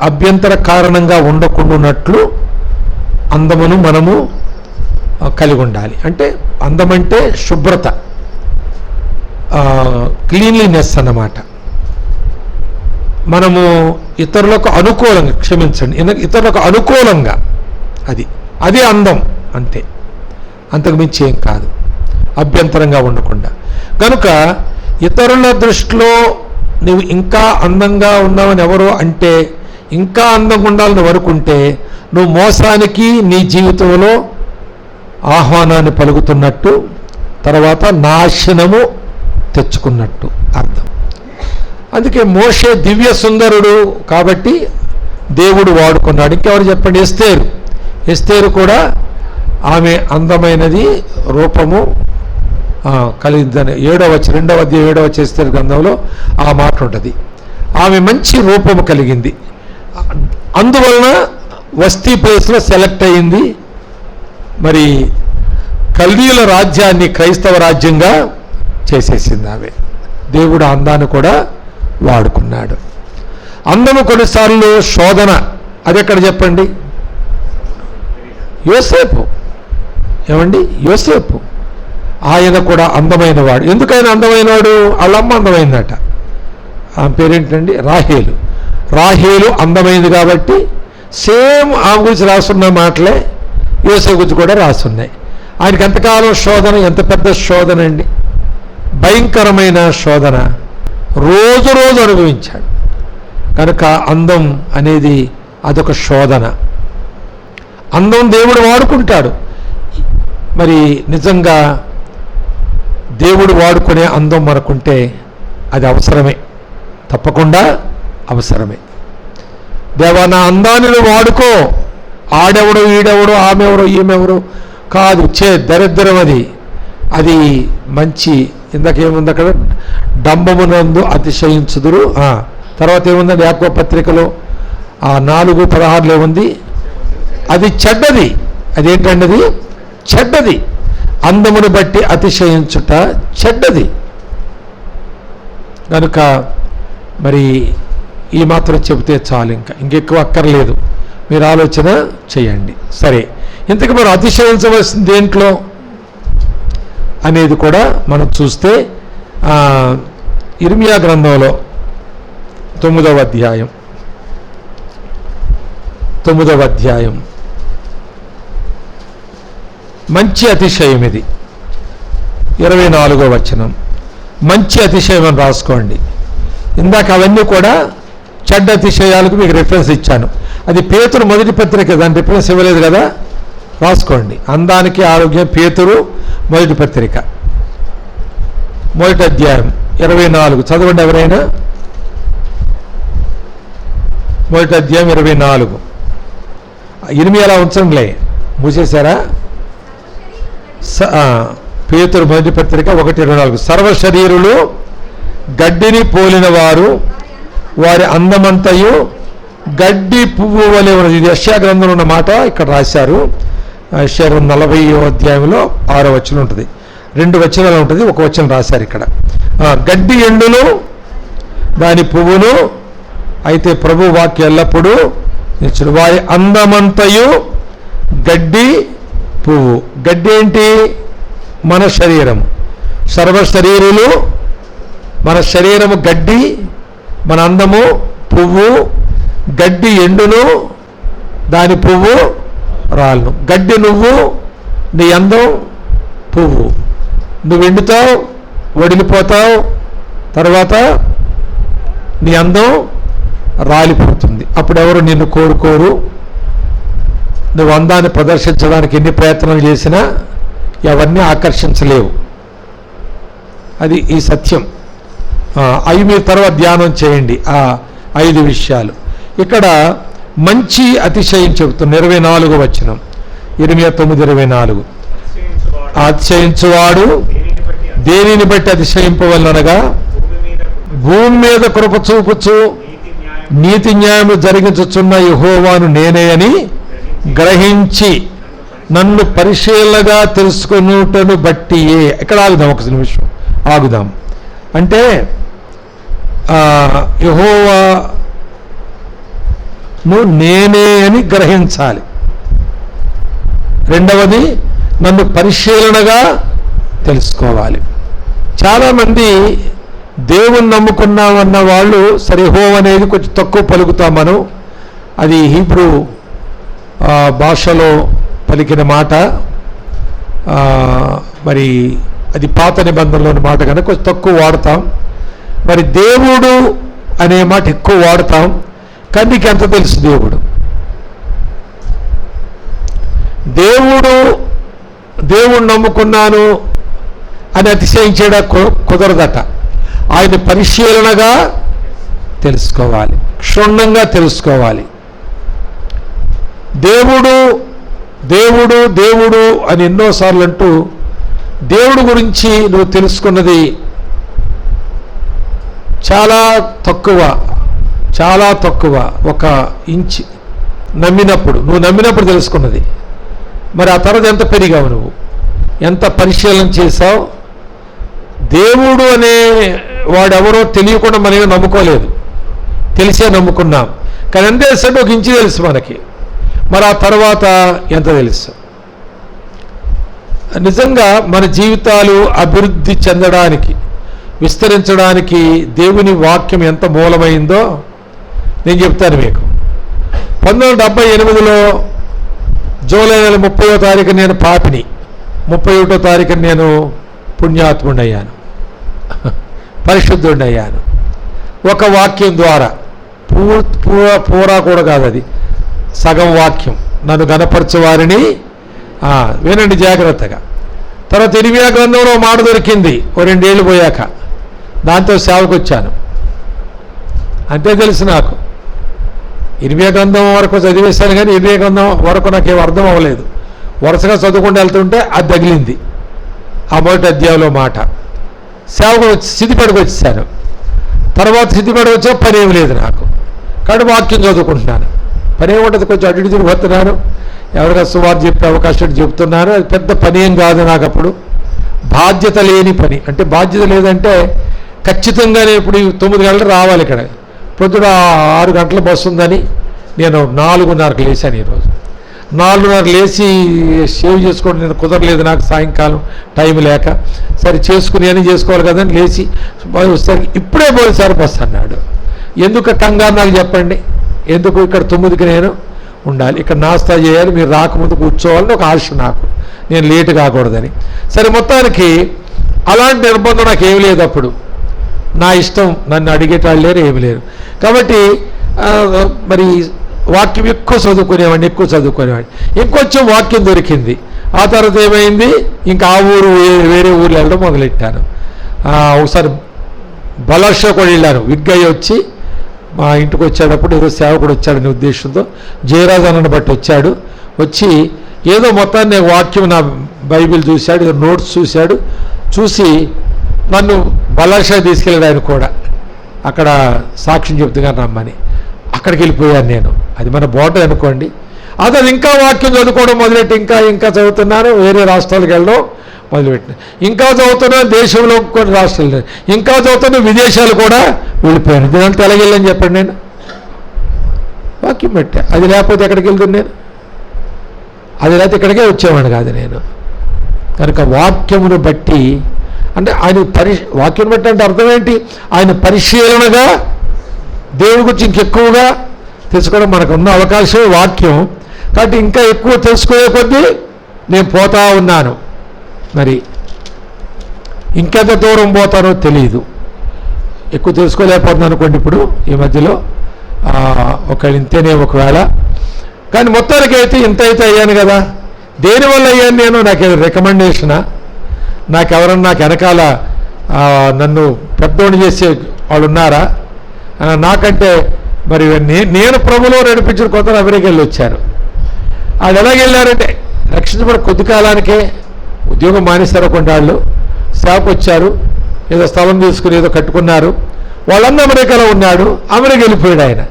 అభ్యంతర కారణంగా ఉండకుండాన్నట్లు అందమును మనము కలిగి ఉండాలి. అంటే అందమంటే శుభ్రత, క్లీన్లీనెస్ అన్నమాట. మనము ఇతరులకు అనుకూలంగా, క్షమించండి, ఇతరులకు అనుకూలంగా, అది అందం అంతే, అంతకుమించి ఏం కాదు, అభ్యంతరంగా ఉండకుండా. కనుక ఇతరుల దృష్టిలో నువ్వు ఇంకా అందంగా ఉన్నావని ఎవరో అంటే, ఇంకా అందంగా ఉండాలని అనుకుంటే, నువ్వు మోసానికి నీ జీవితంలో ఆహ్వానాన్ని పలుకుతున్నట్టు, తర్వాత నాశనము తెచ్చుకున్నట్టు అర్థం. అందుకే మోషే దివ్య సుందరుడు కాబట్టి దేవుడు వాడుకున్నాడు. ఇంకెవరు చెప్పండి? ఎస్తేరు కూడా ఆమె అందమైనది రూపము కలిగిందని 2వ ఎస్తేరు గ్రంథంలో ఆ మాట ఉంటుంది. ఆమె మంచి రూపము కలిగింది, అందువలన వస్తీ ప్లేస్లో సెలెక్ట్ అయ్యింది. మరి కల్దీయుల రాజ్యాన్ని క్రైస్తవ రాజ్యంగా చేసేసింది ఆమె. దేవుడు అందాన్ని కూడా వాడుకున్నాడు. అందము కొన్నిసార్లు శోధన, అది ఎక్కడ చెప్పండి? యోసేపు. ఏమండి? యోసేపు ఆయన కూడా అందమైన వాడు. ఎందుకైనా అందమైన వాడు? వాళ్ళమ్మ అందమైందట. ఆమె పేరేంటండి? రాహేలు. రాహేలు అందమైంది కాబట్టి సేమ్ ఆమె గురించి రాసున్న మాటలే యోసేపు గురించి కూడా రాసున్నాయి. ఆయనకి ఎంతకాలం శోధన, ఎంత పెద్ద శోధన అండి, భయంకరమైన శోధన రోజు రోజు అనుభవించాడు. కనుక అందం అనేది అదొక శోధన. అందం దేవుడు వాడుకుంటాడు. మరి నిజంగా దేవుడు వాడుకునే అందం మనకుంటే అది అవసరమే, తప్పకుండా అవసరమే. దేవా నా అందాన్ని వాడుకో, ఆడెవడో ఈడెవడో ఆమెవరో ఈమెవరో కాదు, దరిద్రం అది మంచి. ఇందాకేముంది అక్కడ? డంబమునందు అతిశయించుదురు. తర్వాత ఏముందండి యాకోబు పత్రికలో 4:16 ఏముంది? అది చెడ్డది. అదేంటండి? అది చెడ్డది. అందమును బట్టి అతిశయించుట చెడ్డది. కనుక మరి ఈ మాత్రం చెబితే చాలు, ఇంకెక్కువ అక్కర్లేదు. మీరు ఆలోచన చేయండి. సరే, ఇంతకు మనం అతిశయించవలసింది దేంట్లో అనేది కూడా మనం చూస్తే ఇర్మియా గ్రంథంలో 9వ అధ్యాయం మంచి అతిశయం. ఇది 24వ వచనం. మంచి అతిశయం అని రాసుకోండి. ఇందాక అవన్నీ కూడా చెడ్డ అతిశయాలకు మీకు రిఫరెన్స్ ఇచ్చాను. అది పేతురు మొదటి పత్రిక, దాని రిఫరెన్స్ ఇవ్వలేదు కదా, రాసుకోండి. అందానికి ఆరోగ్యం, పేతురు మొదటి పత్రిక 1వ అధ్యాయం 24 చదవండి ఎవరైనా. 1వ అధ్యాయం 24. ఇర్మియాలా ఉంచండిలే, మూసేశారా? పేతురు మొదటి పత్రిక 1:24. సర్వ శరీరులు గడ్డిని పోలిన వారు, వారి అందమంతయు గడ్డి పువ్వు వలె ఉన్నది. ఇది యెషయా గ్రంథంలో ఉన్న మాట ఇక్కడ రాశారు. యెషయా 40వ అధ్యాయంలో 6వ వచనం ఉంటుంది. 2 వచనాలు ఉంటుంది, 1 వచనం రాశారు ఇక్కడ. గడ్డి ఎండును దాని పువ్వును, అయితే ప్రభు వాక్యం ఎల్లప్పుడూ నిత్యుడు. వారి అందమంతయు గడ్డి పువ్వు. గడ్డి ఏంటి? మన శరీరం. సర్వ శరీరులు, మన శరీరము గడ్డి, మన అందము పువ్వు. గడ్డి ఎండును దాని పువ్వు రాలును. గడ్డి నువ్వు, నీ అందం పువ్వు. నువ్వు ఎండుతావు, వడిలిపోతావు, తర్వాత నీ అందం రాలిపోతుంది. అప్పుడు ఎవరు నిన్ను కోరుకోరు. నువ్వు అందాన్ని ప్రదర్శించడానికి ఎన్ని ప్రయత్నాలు చేసినా ఎవరిని ఆకర్షించలేవు. అది ఈ సత్యం. అవి మీరు తర్వాత ధ్యానం చేయండి, ఆ 5 విషయాలు. ఇక్కడ మంచి అతిశయం చెబుతున్న 24వ వచనం, ఇర్మియా 9:24. అతిశయించువాడు దేనిని బట్టి అతిశయింపవలనగా, భూమి మీద కృప చూపుచు నీతి న్యాయము జరిగించుచున్న యెహోవాను నేనే అని గ్రహించి నన్ను పరిశీలనగా తెలుసుకున్నటను బట్టియే. ఇక్కడ ఆగుదాం, ఒక నిమిషం ఆగుదాం. అంటే యెహోవాను నేనే అని గ్రహించాలి. రెండవది, నన్ను పరిశీలనగా తెలుసుకోవాలి. చాలామంది దేవుని నమ్ముకున్నామన్న వాళ్ళు సరే యెహోవా అనేది కొంచెం తక్కువ పలుకుతాం మనం. అది హీబ్రూ భాషలో పలికిన మాట. మరి అది పాత నిబంధనలోని మాట కనుక కొంచెం తక్కువ వాడతాం. మరి దేవుడు అనే మాట ఎక్కువ వాడతాం. కానీ నీకు ఎంత తెలుసు దేవుడు? దేవుడు నమ్ముకున్నాను అని అతిశయించేడా కుదరదట. ఆయన పరిశీలనగా తెలుసుకోవాలి, క్షుణ్ణంగా తెలుసుకోవాలి. దేవుడు దేవుడు దేవుడు అని ఎన్నోసార్లు అంటూ దేవుడు గురించి నువ్వు తెలుసుకున్నది చాలా తక్కువ, 1 ఇంచ్ నువ్వు నమ్మినప్పుడు తెలుసుకున్నది. మరి ఆ తర్వాత ఎంత పెరిగావు, నువ్వు ఎంత పరిశీలన చేశావు. దేవుడు అనే వాడెవరో తెలియకుండా మనమే నమ్ముకోలేదు, తెలిసే నమ్ముకున్నాం. కానీ ఎంత తెలుసంటే 1 ఇంచు తెలుసు మనకి. మరి ఆ తర్వాత ఎంత తెలుసు. నిజంగా మన జీవితాలు అభివృద్ధి చెందడానికి, విస్తరించడానికి దేవుని వాక్యం ఎంత మూలమైందో నేను చెప్తాను మీకు. 1978లో జూలై నెల 30వ తారీఖు నేను పాపిని, 31వ తారీఖున నేను పుణ్యాత్ముడిని అయ్యాను, పరిశుద్ధుడిని అయ్యాను. ఒక వాక్యం ద్వారా, పూరా కూడా కాదు, అది సగం వాక్యం. నన్ను గణపరచు వారిని వినండి జాగ్రత్తగా. తర్వాత ఇర్మియా గ్రంథంలో మాట దొరికింది 2 ఏళ్ళు పోయాక, దాంతో సేవకు వచ్చాను. అంతే తెలుసు నాకు. ఇర్మియా గ్రంథం వరకు చదివేశాను, కానీ ఇర్మియా గ్రంథం వరకు నాకేం అర్థం అవ్వలేదు. వరుసగా చదువుకుంటూ వెళ్తుంటే అది తగిలింది ఆ మొదటి అధ్యాయంలో మాట. సేవకు సిద్ధిపేటకు వచ్చేసాను. తర్వాత సిద్ధిపేటకు వచ్చా పని ఏమి లేదు నాకు, కాబట్టి వాక్యం చదువుకుంటున్నాను. పని ఏముంటుంది, కొంచెం అటు ఇటు తిరిగిపోతున్నాను, ఎవరికైనా సువార్త చెప్పే అవకాశం చెప్తున్నాను. అది పెద్ద పని ఏం కాదు నాకు అప్పుడు. బాధ్యత లేని పని, అంటే బాధ్యత లేదంటే ఖచ్చితంగానే ఇప్పుడు 9 గంటలు రావాలి ఇక్కడ, పొద్దున 6 గంటల బస్సు ఉందని నేను 4:30కు లేచాను. ఈరోజు 4:30 లేచి షేవ్ చేసుకోవడం నేను కుదరలేదు నాకు, సాయంకాలం టైం లేక. సరే చేసుకుని అని చేసుకోవాలి కదని లేచి సరే ఇప్పుడే పోయేసారి బస్సు అన్నాడు. ఎందుకు కంగారు నాకు చెప్పండి, ఎందుకు ఇక్కడ 9కి నేను ఉండాలి, ఇక్కడ నాస్తా చేయాలి, మీరు రాకముందు కూర్చోవాలని ఒక ఆశ నాకు, నేను లేటు కాకూడదని. సరే మొత్తానికి అలాంటి నిర్బంధం నాకు ఏమి లేదు అప్పుడు. నా ఇష్టం, నన్ను అడిగేటాళ్ళు లేరు, ఏమి లేరు. కాబట్టి మరి వాక్యం ఎక్కువ చదువుకునేవాడిని. ఇంకొంచెం వాక్యం దొరికింది. ఆ తర్వాత ఏమైంది, ఇంకా ఆ ఊరు వేరే ఊర్లో వెళ్ళడం మొదలెట్టాను. ఒకసారి బలాషా కూడా వెళ్ళాను. విగ్గయ్య వచ్చి మా ఇంటికి వచ్చేటప్పుడు ఏదో సేవకుడు వచ్చాడనే ఉద్దేశంతో జయరాజు అన్నను బట్టి వచ్చాడు. వచ్చి ఏదో మొత్తాన్ని వాక్యం నా బైబిల్ చూశాడు, ఏదో నోట్స్ చూశాడు. చూసి నన్ను బలాషా తీసుకెళ్ళాడు ఆయన కూడా, అక్కడ సాక్ష్యం చెప్తుగా రమ్మని. అక్కడికి వెళ్ళిపోయాను నేను. అది మన బార్డర్ అనుకోండి. అది ఇంకా వాక్యం చదువుకోవడం మొదలెట్టి ఇంకా చదువుతున్నాను. వేరే రాష్ట్రాలకు వెళ్ళడం మొదలుపెట్టిన, ఇంకా చదువుతున్నాను. దేశంలో కొన్ని రాష్ట్రాలు ఇంకా చదువుతున్నా, విదేశాలు కూడా వెళ్ళిపోయాను. దీనంతా ఎలాగెళ్ళని చెప్పండి, నేను వాక్యం పెట్టా. అది లేకపోతే ఎక్కడికి వెళ్తాను నేను, అది లేకపోతే ఇక్కడికే వచ్చేవాడు కాదు నేను. కనుక వాక్యమును బట్టి, అంటే ఆయన వాక్యం బట్టి అంటే అర్థం ఏంటి, ఆయన పరిశీలనగా దేవుడి గురించి ఇంకెక్కువగా తెలుసుకోవడం మనకు ఉన్న అవకాశం వాక్యం. కాబట్టి ఇంకా ఎక్కువ తెలుసుకునే కొద్దీ నేను పోతా ఉన్నాను. మరి ఇంకెంత దూరం పోతానో తెలియదు, ఎక్కువ తెలుసుకోలేకపోతున్నాను అనుకోండి. ఇప్పుడు ఈ మధ్యలో ఇంతేనే ఒకవేళ, కానీ మొత్తానికి అయితే ఇంత అయితే అయ్యాను కదా. దేనివల్ల అయ్యాను నేను, నాకు రికమెండేషనా, నాకెవరన్నా నాకు వెనకాల నన్ను పెద్దోడు చేసే వాళ్ళు ఉన్నారా? నాకంటే మరి నేను ప్రభులో నడిపించిన కొందరు అమెరికా వెళ్ళి వచ్చారు. వాళ్ళు ఎలాగెళ్ళారంటే రక్షించబడి కొద్ది కాలానికే ఉద్యోగం మానేశారు. కొండాళ్ళు సేవకు వచ్చారు, ఏదో స్థలం తీసుకుని ఏదో కట్టుకున్నారు. వాళ్ళందరూ అమెరికాలో ఉన్నాడు, అమెరికా వెళ్ళిపోయాడు ఆయన.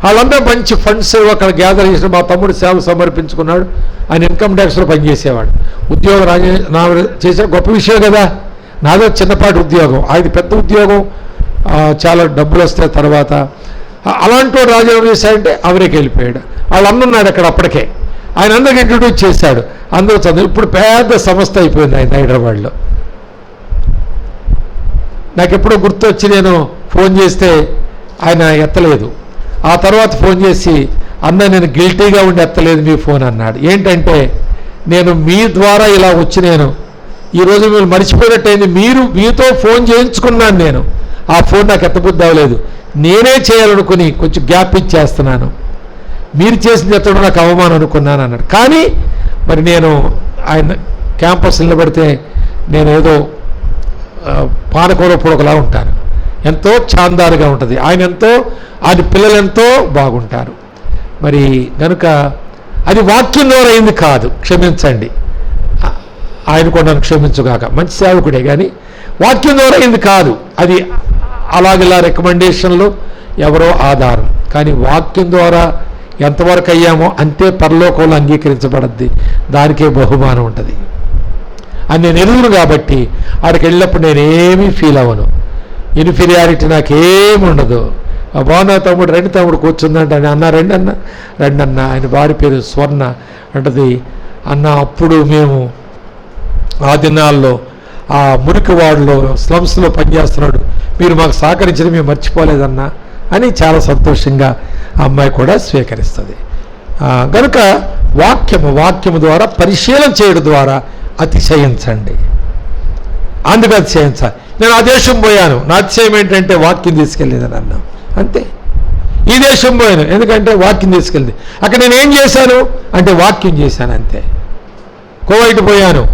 వాళ్ళందరూ మంచి ఫండ్స్ అక్కడ గ్యాదర్ చేసిన. మా తమ్ముడు సేవలు సమర్పించుకున్నాడు, ఆయన ఇన్కమ్ ట్యాక్స్లో పనిచేసేవాడు. ఉద్యోగం చేసే గొప్ప విషయం కదా. నాదో చిన్నపాటి ఉద్యోగం, ఆయన పెద్ద ఉద్యోగం, చాలా డబ్బులు వస్తాయి తర్వాత. అలాంటి వాడు రాజు ఏం చేశాడంటే అమెరికా వెళ్ళిపోయాడు. వాళ్ళు అన్నున్నాడు అక్కడ అప్పటికే. ఆయన అందరికి ఇంట్రడ్యూస్ చేశాడు, అందరూ చదువు. ఇప్పుడు పెద్ద సంస్థ అయిపోయింది ఆయన హైదరాబాద్లో. నాకు ఎప్పుడో గుర్తొచ్చి నేను ఫోన్ చేస్తే ఆయన ఎత్తలేదు. ఆ తర్వాత ఫోన్ చేసి, అన్న నేను గిల్టీగా ఉండి ఎత్తలేదు మీ ఫోన్ అన్నాడు. ఏంటంటే నేను మీ ద్వారా ఇలా వచ్చి నేను ఈరోజు మీరు మర్చిపోయినట్టయింది. మీతో ఫోన్ చేయించుకున్నాను నేను, ఆ ఫోన్ నాకు ఎత్తబుద్ధి అవ్వలేదు. నేనే చేయాలనుకుని కొంచెం గ్యాప్ ఇచ్చేస్తున్నాను, మీరు చేసింది ఎత్తడం నాకు అవమానం అనుకున్నాను అన్నాడు. కానీ మరి నేను ఆయన క్యాంపస్ నిలబడితే నేను ఏదో పానకూర పొడకలా ఉంటాను, ఎంతో చాందారుగా ఉంటుంది. ఆయన పిల్లలు ఎంతో బాగుంటారు. మరి కనుక అది వాక్యం ద్వారా అయింది కాదు, క్షమించండి, ఆయన కూడా నన్ను క్షమించుగాక, మంచి సేవకుడే, కానీ వాక్యం ద్వారా అయింది కాదు. అది అలాగిలా రికమెండేషన్లు ఎవరో ఆధారం. కానీ వాక్యం ద్వారా ఎంతవరకు అయ్యామో అంతే పరలోకంలో అంగీకరించబడద్ది, దానికే బహుమానం ఉంటుంది అని నేను ఎరుగును. కాబట్టి ఆడికి వెళ్ళినప్పుడు నేనేమీ ఫీల్ అవ్వను, ఇన్ఫీరియారిటీ నాకేమి ఉండదు. బాగున్నా తమ్ముడు, రెండు తమ్ముడు కూర్చుందంట అని అన్న, రండి అన్న. ఆయన భార్య పేరు స్వర్ణ అంటది, అన్న అప్పుడు మేము ఆ దినాల్లో ఆ మురికివాడలో స్లమ్స్లో పనిచేస్తున్నాడు, మీరు మాకు సహకరించడం మేము మర్చిపోలేదన్నా అని చాలా సంతోషంగా ఆ అమ్మాయి కూడా స్వీకరిస్తుంది. కనుక వాక్యము ద్వారా పరిశీలన చేయడం ద్వారా అతిశయించండి. అందుకు అతిశయించాలి. నేను ఆ దేశం పోయాను, నా అతిశయం ఏంటంటే వాక్యం తీసుకెళ్ళేదని అన్నాం, అంతే. ఈ దేశం పోయాను ఎందుకంటే వాక్యం తీసుకెళ్ళింది. అక్కడ నేను ఏం చేశాను అంటే వాక్యం చేశాను, అంతే. కువైట్ పోయాను,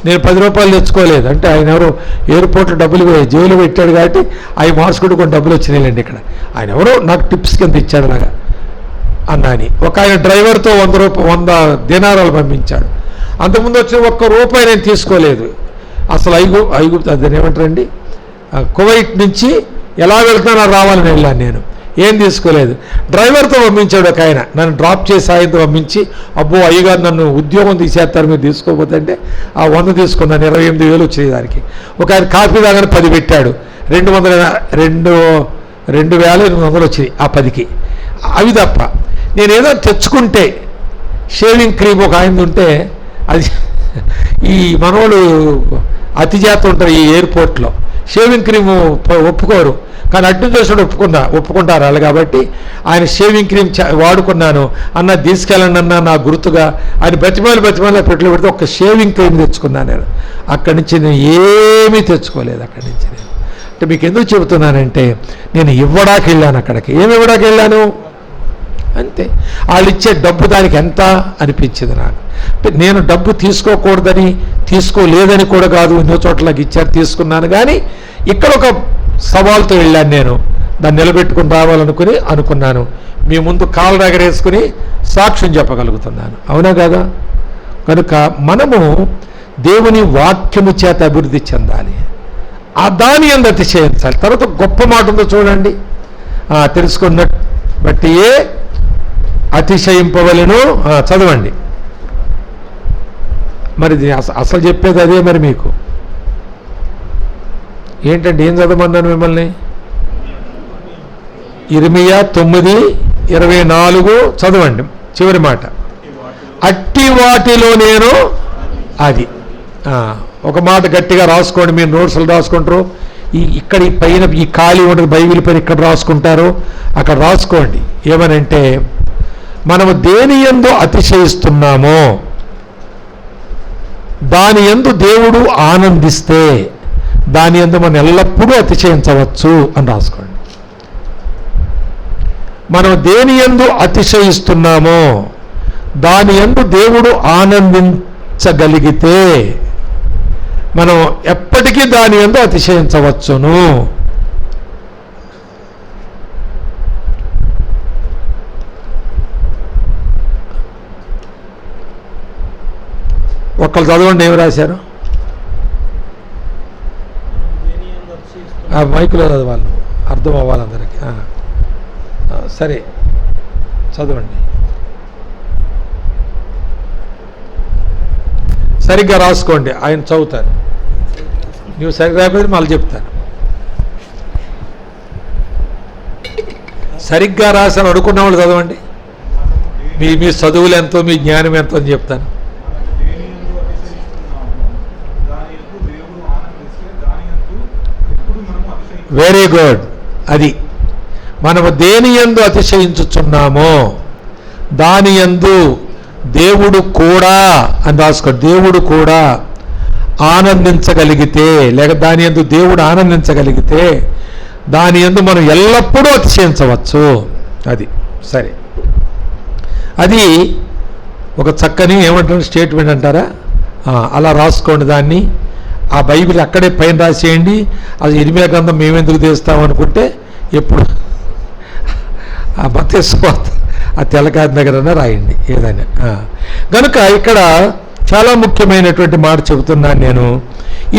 నేను 10 రూపాయలు తెచ్చుకోలేదు అంటే ఆయన ఎవరో ఎయిర్పోర్ట్లో డబ్బులు జైలు పెట్టాడు కాబట్టి అవి మార్చుకుంటూ కొన్ని డబ్బులు వచ్చినాయిలేండి. ఇక్కడ ఆయన ఎవరో నాకు టిప్స్ కింద ఇచ్చాడు అలాగా అన్నా అని. ఒక ఆయన డ్రైవర్తో 100 దినారాలు పంపించాడు. అంతకుముందు వచ్చిన ₹1 నేను తీసుకోలేదు. అసలు ఐగుప్తు అదని ఏమంటారండి, కువైట్ నుంచి ఎలా వెళ్తానో రావాలని వెళ్ళాను, నేను ఏం తీసుకోలేదు. డ్రైవర్తో పంపించాడు ఒక ఆయన, నన్ను డ్రాప్ చేసి ఆయనతో పంపించి, అబ్బో అయ్యగారు నన్ను ఉద్యోగం తీసేస్తారు మీరు తీసుకోకపోతే అంటే ఆ 100 తీసుకున్నాను, 28,000 వచ్చేది దానికి. ఒక ఆయన కాఫీ తాగని 10 పెట్టాడు, 2,800 వచ్చింది ఆ 10కి. అవి తప్ప నేనేదో తెచ్చుకుంటే షేవింగ్ క్రీమ్ ఒక ఆయన ఉంటే, అది ఈ మనోళ్ళు అతి చేత ఉంటారు ఈ ఎయిర్పోర్ట్లో, షేవింగ్ క్రీము ఒప్పుకోరు, కానీ అడ్డు చేసాడు ఒప్పుకుంటారు వాళ్ళు. కాబట్టి ఆయన షేవింగ్ క్రీమ్ వాడుకున్నాను అన్న, తీసుకెళ్ళండి అన్న నా గుర్తుగా ఆయన బతిమాలి పెట్టులో పెడితే ఒక షేవింగ్ క్రీమ్ తెచ్చుకున్నాను నేను. అక్కడి నుంచి నేను ఏమీ తెచ్చుకోలేదు. అక్కడి నుంచి నేను అంటే మీకు ఎందుకు చెబుతున్నానంటే, నేను ఇవ్వడానికి వెళ్ళాను అక్కడికి. ఏమి ఇవ్వడానికి వెళ్ళాను అంతే. వాళ్ళు ఇచ్చే డబ్బు దానికి ఎంత అనిపించింది నాకు. నేను డబ్బు తీసుకోకూడదని తీసుకోలేదని కూడా కాదు, ఎన్నో చోట్లకి ఇచ్చారు తీసుకున్నాను. కానీ ఇక్కడ ఒక సవాల్తో వెళ్ళాను నేను, దాన్ని నిలబెట్టుకుని అనుకున్నాను. మీ ముందు కాలు రగరేసుకుని సాక్ష్యం చెప్పగలుగుతున్నాను, అవునా కదా? కనుక మనము దేవుని వాక్యము చేత అభివృద్ధి చెందాలి, ఆ దాని అందు అతిశయించాలి. తర్వాత గొప్ప మాట ఉందో చూడండి, తెలుసుకున్న బట్టి అతిశయింపవలెను. చదవండి మరి అసలు చెప్పేది అదే. మరి మీకు ఏంటంటే ఏం చదవమన్నాను మిమ్మల్ని? ఇర్మియా 9:24 చదవండి, చివరి మాట. అట్టి వాటిలో నేను అది. ఒక మాట గట్టిగా రాసుకోండి, మీరు నోట్స్లు రాసుకుంటారు. ఇక్కడ ఈ పైన ఈ ఖాళీ ఉంటుంది బైబిల్ పైన, ఇక్కడ రాసుకుంటారు, అక్కడ రాసుకోండి. ఏమనంటే, మనము దేని యందు అతిశయిస్తున్నామో దాని యందు దేవుడు ఆనందిస్తే దాని యందు మనం ఎల్లప్పుడూ అతిశయించవచ్చు అని రాసుకోండి. మనం దేని యందు అతిశయిస్తున్నామో దాని యందు దేవుడు ఆనందించగలిగితే మనం ఎప్పటికీ దాని యందు అతిశయించవచ్చును. ఒక్కళ్ళు చదవండి, ఏమి రాశారు? ఆ మైకులో చదవాలి, అర్థం అవ్వాలి అందరికీ. సరే చదవండి, సరిగ్గా రాసుకోండి, ఆయన చదువుతారు. నువ్వు సరిగ్గా రాకపోతే మళ్ళీ చెప్తాను. సరిగ్గా రాసాను అడుగుకున్న వాళ్ళు చదవండి. మీ చదువులు ఎంతో, మీ జ్ఞానం ఎంతో అని చెప్తాను. Very good. అది మనము దేని యందు అతిశయించుచున్నామో దాని యందు దేవుడు కూడా అని రాసుకోండి. దేవుడు కూడా ఆనందించగలిగితే, లేక దాని యందు దేవుడు ఆనందించగలిగితే దాని యందు మనం ఎల్లప్పుడూ అతిశయించవచ్చు. అది సరే, అది ఒక చక్కని ఏమంటారు స్టేట్మెంట్ అంటారా, అలా రాసుకోండి దాన్ని. ఆ బైబిల్ అక్కడే పైన రాసేయండి. అది ఇర్మియా గ్రంథం మేమెందుకు తీస్తామనుకుంటే ఎప్పుడు ఆ మత్తయి సువార్త ఆ తెల్లకాది దగ్గర రాయండి ఏదైనా. కనుక ఇక్కడ చాలా ముఖ్యమైనటువంటి మాట చెబుతున్నాను నేను.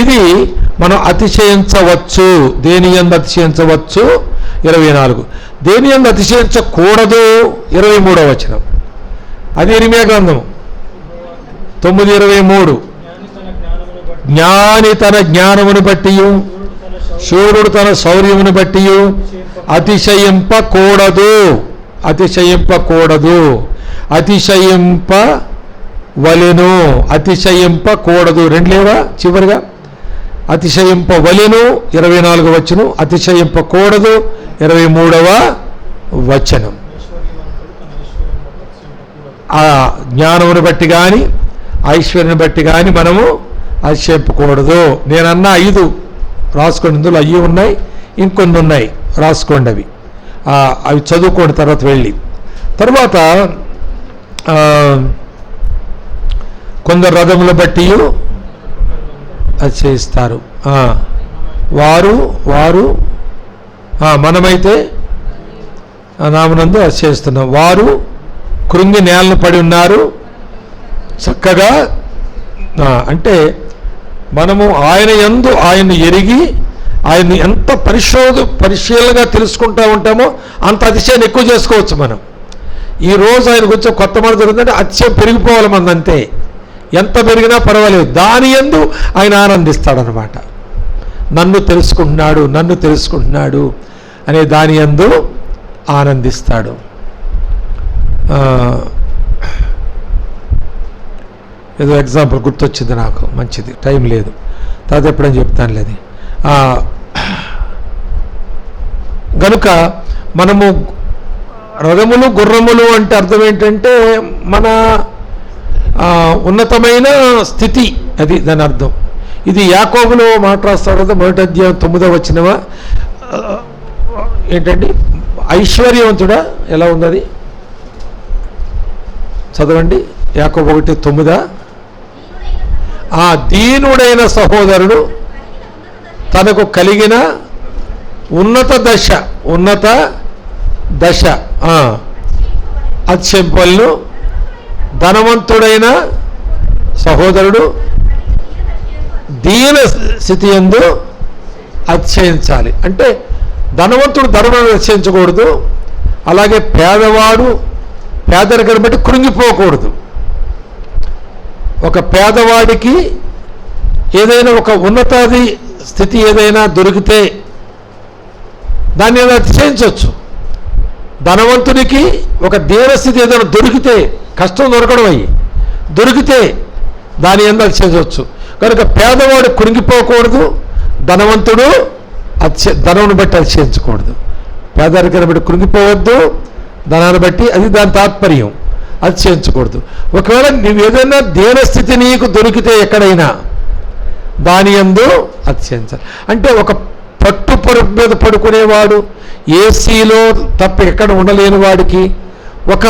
ఇది మనం అతిశయించవచ్చు. దేని యందు అతిశయించవచ్చు? 24. దేని యందు అతిశయించకూడదు? 23వ వచనం. అది ఇర్మీయా గ్రంథం 9:23. జ్ఞాని తన జ్ఞానమును బట్టి, శూరుడు తన శౌర్యమును బట్టి అతిశయింపకూడదు. అతిశయింపకూడదు. అతిశయింపవలెను. అతిశయింపకూడదు. 2 లేవా చివరిగా? అతిశయింపవలెను 24వ వచనం, అతిశయింపకూడదు 23వ వచనం. ఆ జ్ఞానమును బట్టి కానీ ఐశ్వర్యాన్ని బట్టి కానీ మనము అతిశయింపకూడదు. నేనన్నా 5 రాసుకోండి. ఇందులో అయ్యి ఉన్నాయి, ఇంకొన్ని ఉన్నాయి, రాసుకోండి. అవి చదువుకోండి తర్వాత వెళ్ళి. తర్వాత కొందరు రథముల బట్టి అతిశయిస్తారు. వారు మనమైతే నామనందు అతిశయిస్తున్నాం. వారు కృంగి నేలను పడి ఉన్నారు చక్కగా. అంటే మనము ఆయన యందు ఆయన్ని ఎరిగి ఆయన్ని ఎంత పరిశీలనగా తెలుసుకుంటూ ఉంటామో అంత అతిశయాన్ని ఎక్కువ చేసుకోవచ్చు మనం. ఈరోజు ఆయన గురించి కొత్త మాట జరుగుతుందంటే అతిశయం పెరిగిపోవాలి మనది. అంతే, ఎంత పెరిగినా పర్వాలేదు. దాని యందు ఆయన ఆనందిస్తాడనమాట. నన్ను తెలుసుకుంటున్నాడు అనే దాని యందు ఆనందిస్తాడు. ఏదో ఎగ్జాంపుల్ గుర్తొచ్చింది నాకు, మంచిది, టైం లేదు, తర్వాత ఎప్పుడని చెప్తాను లేదు. గనుక మనము రథములు గుర్రములు అంటే అర్థం ఏంటంటే మన ఉన్నతమైన స్థితి, అది దాని అర్థం. ఇది యాకోబులో మాట రాస్తాడు కదా, 1వ అధ్యాయం 9వ వచనమా ఏంటండి? ఐశ్వర్యవంతుడా ఎలా ఉంది అది చదవండి. యాకోబు 1:9. దీనుడైన సహోదరుడు తనకు కలిగిన ఉన్నత దశ అతిశయింపవలెను. ధనవంతుడైన సహోదరుడు దీన స్థితి యందు అతిశయించాలి. అంటే ధనవంతుడు ధనమును అతిశయించకూడదు, అలాగే పేదవాడు పేదరికాన్ని బట్టి కృంగిపోకూడదు. ఒక పేదవాడికి ఏదైనా ఒక ఉన్నతాది స్థితి ఏదైనా దొరికితే దాన్ని అతిశయించవచ్చు. ధనవంతుడికి ఒక దీనస్థితి ఏదైనా దొరికితే, కష్టం దొరికితే దాని యందు అతిశయించవచ్చు. కనుక పేదవాడు కృంగిపోకూడదు, ధనవంతుడు ధనమును బట్టి అతిశయించకూడదు. పేదరికాన్ని బట్టి కృంగిపోవద్దు, ధనాన్ని బట్టి, అది దాని తాత్పర్యం. అతిశయించకూడదు. ఒకవేళ నువ్వు ఏదైనా దీనస్థితి నీకు దొరికితే ఎక్కడైనా దాని యందు అతిశయించాలి. అంటే ఒక పరుపు మీద పడుకునేవాడు, ఏసీలో తప్ప ఎక్కడ ఉండలేని వాడికి ఒక